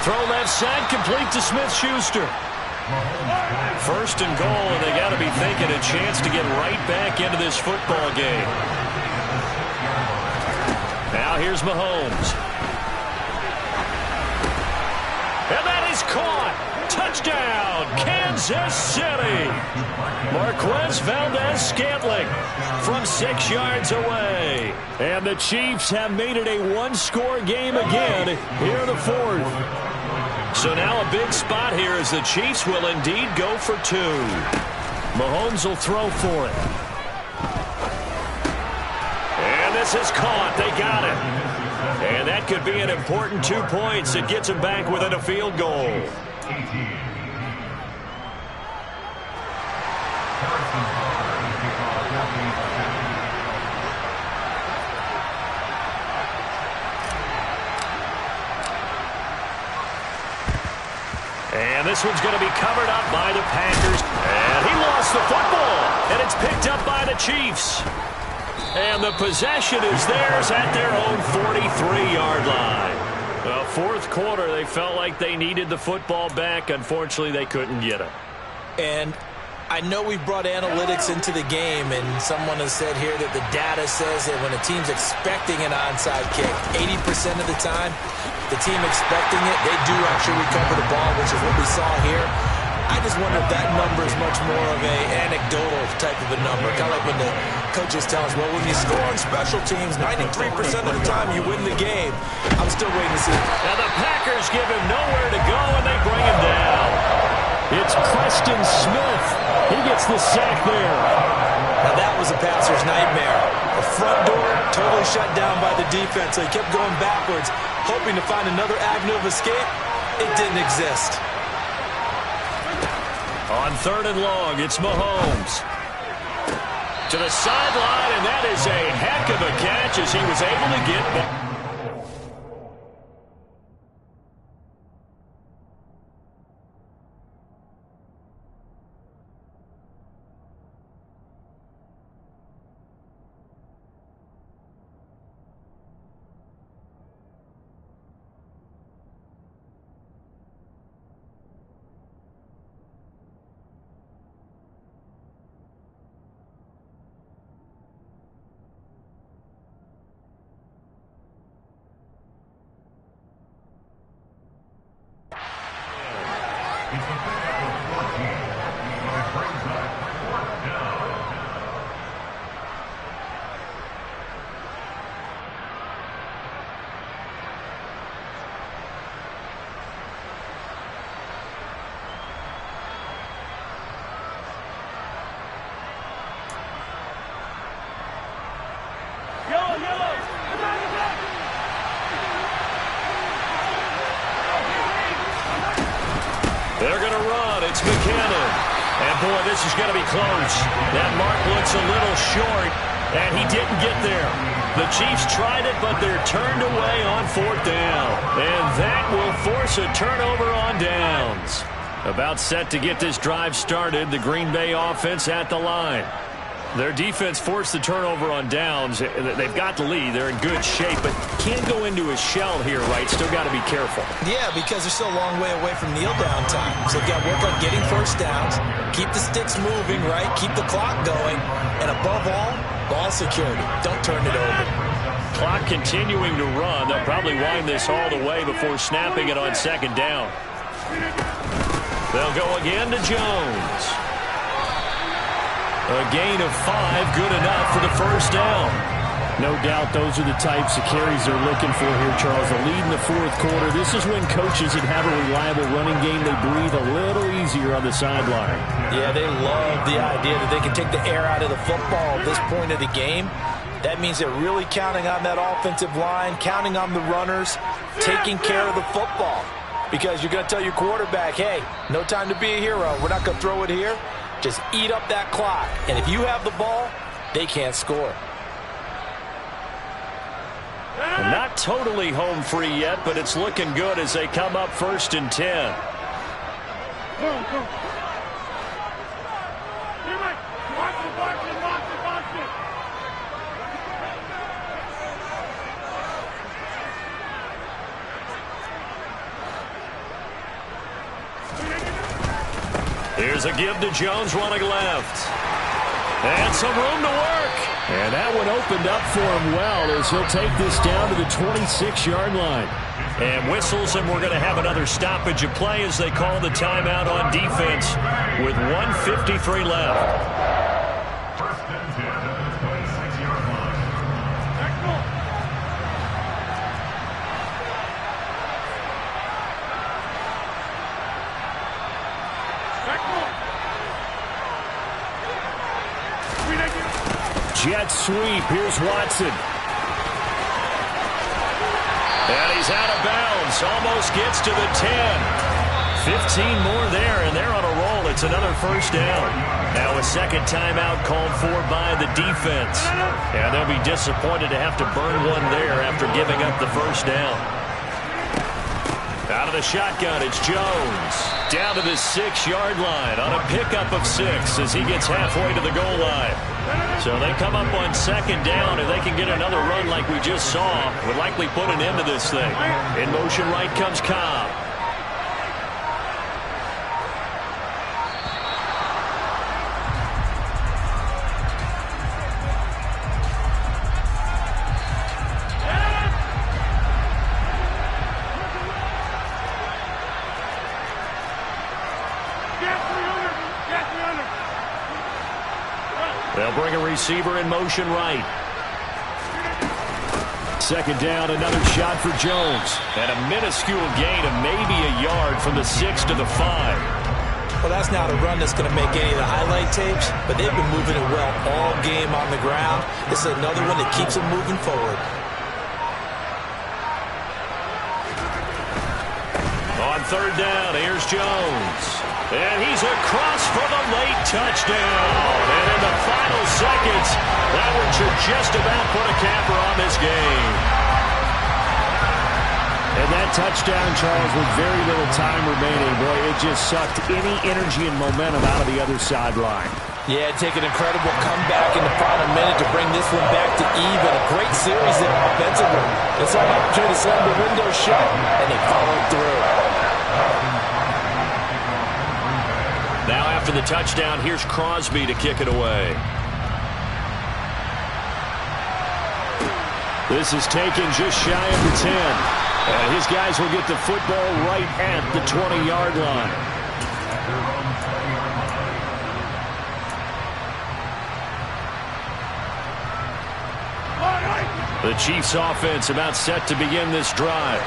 Throw left side, complete to Smith-Schuster. 1st and goal, and they got to be thinking a chance to get right back into this football game. Now here's Mahomes. And that is caught. Touchdown, Kansas City. Marquez Valdez-Scantling from 6 yards away. And the Chiefs have made it a 1-score game again here in the 4th. So now a big spot here as the Chiefs will indeed go for 2. Mahomes will throw for it. And this is caught. They got it. And that could be an important 2 points. It gets them back within a field goal. And this one's going to be covered up by the Packers. And he lost the football. And it's picked up by the Chiefs. And the possession is theirs at their own 43-yard line. Well, fourth quarter, they felt like they needed the football back. Unfortunately, they couldn't get it. And I know we brought analytics into the game, and someone has said here that the data says that when a team's expecting an onside kick, 80% of the time, the team expecting it, they do actually recover the ball, which is what we saw here. I just wonder if that number is much more of an anecdotal type of a number, kind of like when the coaches tell us, well, when you score on special teams, 93% of the time you win the game. I'm still waiting to see. Now the Packers give him nowhere to go, and they bring him down. It's Preston Smith. He gets the sack there. Now that was a passer's nightmare. The front door totally shut down by the defense. So he kept going backwards, hoping to find another avenue of escape. It didn't exist. On 3rd and long, it's Mahomes. To the sideline, and that is a heck of a catch as he was able to get back. They're going to run. It's McKinnon. And, boy, this is going to be close. That mark looks a little short, and he didn't get there. The Chiefs tried it, but they're turned away on 4th down. And that will force a turnover on downs. About set to get this drive started, the Green Bay offense at the line. Their defense forced the turnover on downs. They've got the lead. They're in good shape, but can't go into a shell here, right? Still got to be careful. Yeah, because they're still a long way away from kneel down time. So they've got to work on getting first downs, keep the sticks moving, right? Keep the clock going. And above all, ball security. Don't turn it over. Clock continuing to run. They'll probably wind this all the way before snapping it on 2nd down. They'll go again to Jones. A gain of 5, good enough for the first down. No doubt those are the types of carries they're looking for here, Charles. The lead in the 4th quarter. This is when coaches that have a reliable running game, they breathe a little easier on the sideline. Yeah, they love the idea that they can take the air out of the football at this point of the game. That means they're really counting on that offensive line, counting on the runners, taking care of the football. Because you're going to tell your quarterback, hey, no time to be a hero. We're not going to throw it here. Just eat up that clock. And if you have the ball, they can't score. Not totally home free yet, but it's looking good as they come up 1st and 10. Here's a give to Jones running left. And some room to work. And that one opened up for him well as he'll take this down to the 26-yard line. And whistles, and we're going to have another stoppage of play as they call the timeout on defense with 1:53 left. Jet sweep. Here's Watson. And he's out of bounds. Almost gets to the 10. 15 more there, and they're on a roll. It's another first down. Now a second timeout called for by the defense. And they'll be disappointed to have to burn one there after giving up the first down. Out of the shotgun, it's Jones. Down to the 6-yard line on a pickup of 6 as he gets halfway to the goal line. So they come up on 2nd down, and they can get another run like we just saw. Would likely put an end to this thing. In motion right comes Cobb. They'll bring a receiver in motion right. 2nd down, another shot for Jones. And a minuscule gain of maybe a yard from the 6 to the 5. Well, that's not a run that's going to make any of the highlight tapes, but they've been moving it well all game on the ground. This is another one that keeps them moving forward. On 3rd down, here's Jones. And he's across for the late touchdown. And in the final seconds, that one should just about put a capper on this game. And that touchdown, Charles, with very little time remaining, boy, it just sucked any energy and momentum out of the other sideline. Yeah, take an incredible comeback in the final minute to bring this one back to even. A great series there offensively. It's an opportunity to slam the window shut, and they followed through. Now after the touchdown, here's Crosby to kick it away. This is taken just shy of the 10. And his guys will get the football right at the 20-yard line. The Chiefs offense about set to begin this drive.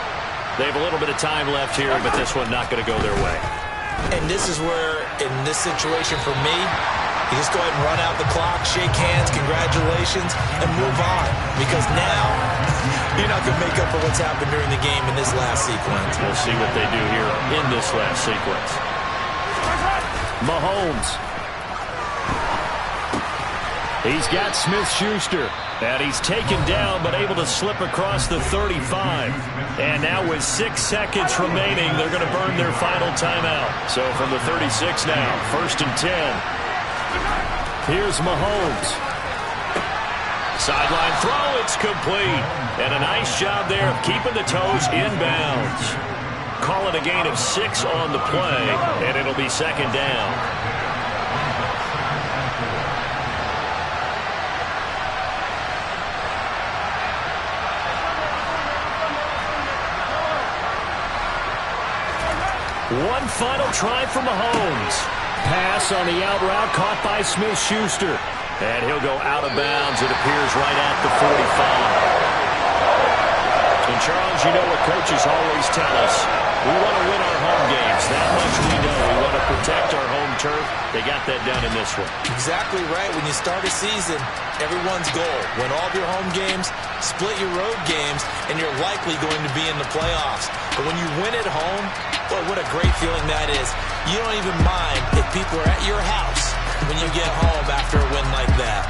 They have a little bit of time left here, but this one not going to go their way. And this is where, in this situation for me, you just go ahead and run out the clock, shake hands, congratulations, and move on. Because now, you're not going to make up for what's happened during the game in this last sequence. We'll see what they do here in this last sequence. Mahomes. He's got Smith-Schuster. And he's taken down, but able to slip across the 35. And now with 6 seconds remaining, they're going to burn their final timeout. So from the 36 now, 1st and 10. Here's Mahomes. Sideline throw, it's complete. And a nice job there of keeping the toes inbounds. Call it a gain of 6 on the play, and it'll be 2nd down. One final try for Mahomes. Pass on the out route caught by Smith-Schuster. And he'll go out of bounds, it appears, right at the 45. And Charles, you know what coaches always tell us. We want to win our home games. That much we know. We want to protect our home turf. They got that done in this one. Exactly right. When you start a season, everyone's goal, win all of your home games, split your road games, and you're likely going to be in the playoffs. But when you win at home, boy, what a great feeling that is. You don't even mind if people are at your house when you get home after a win like that.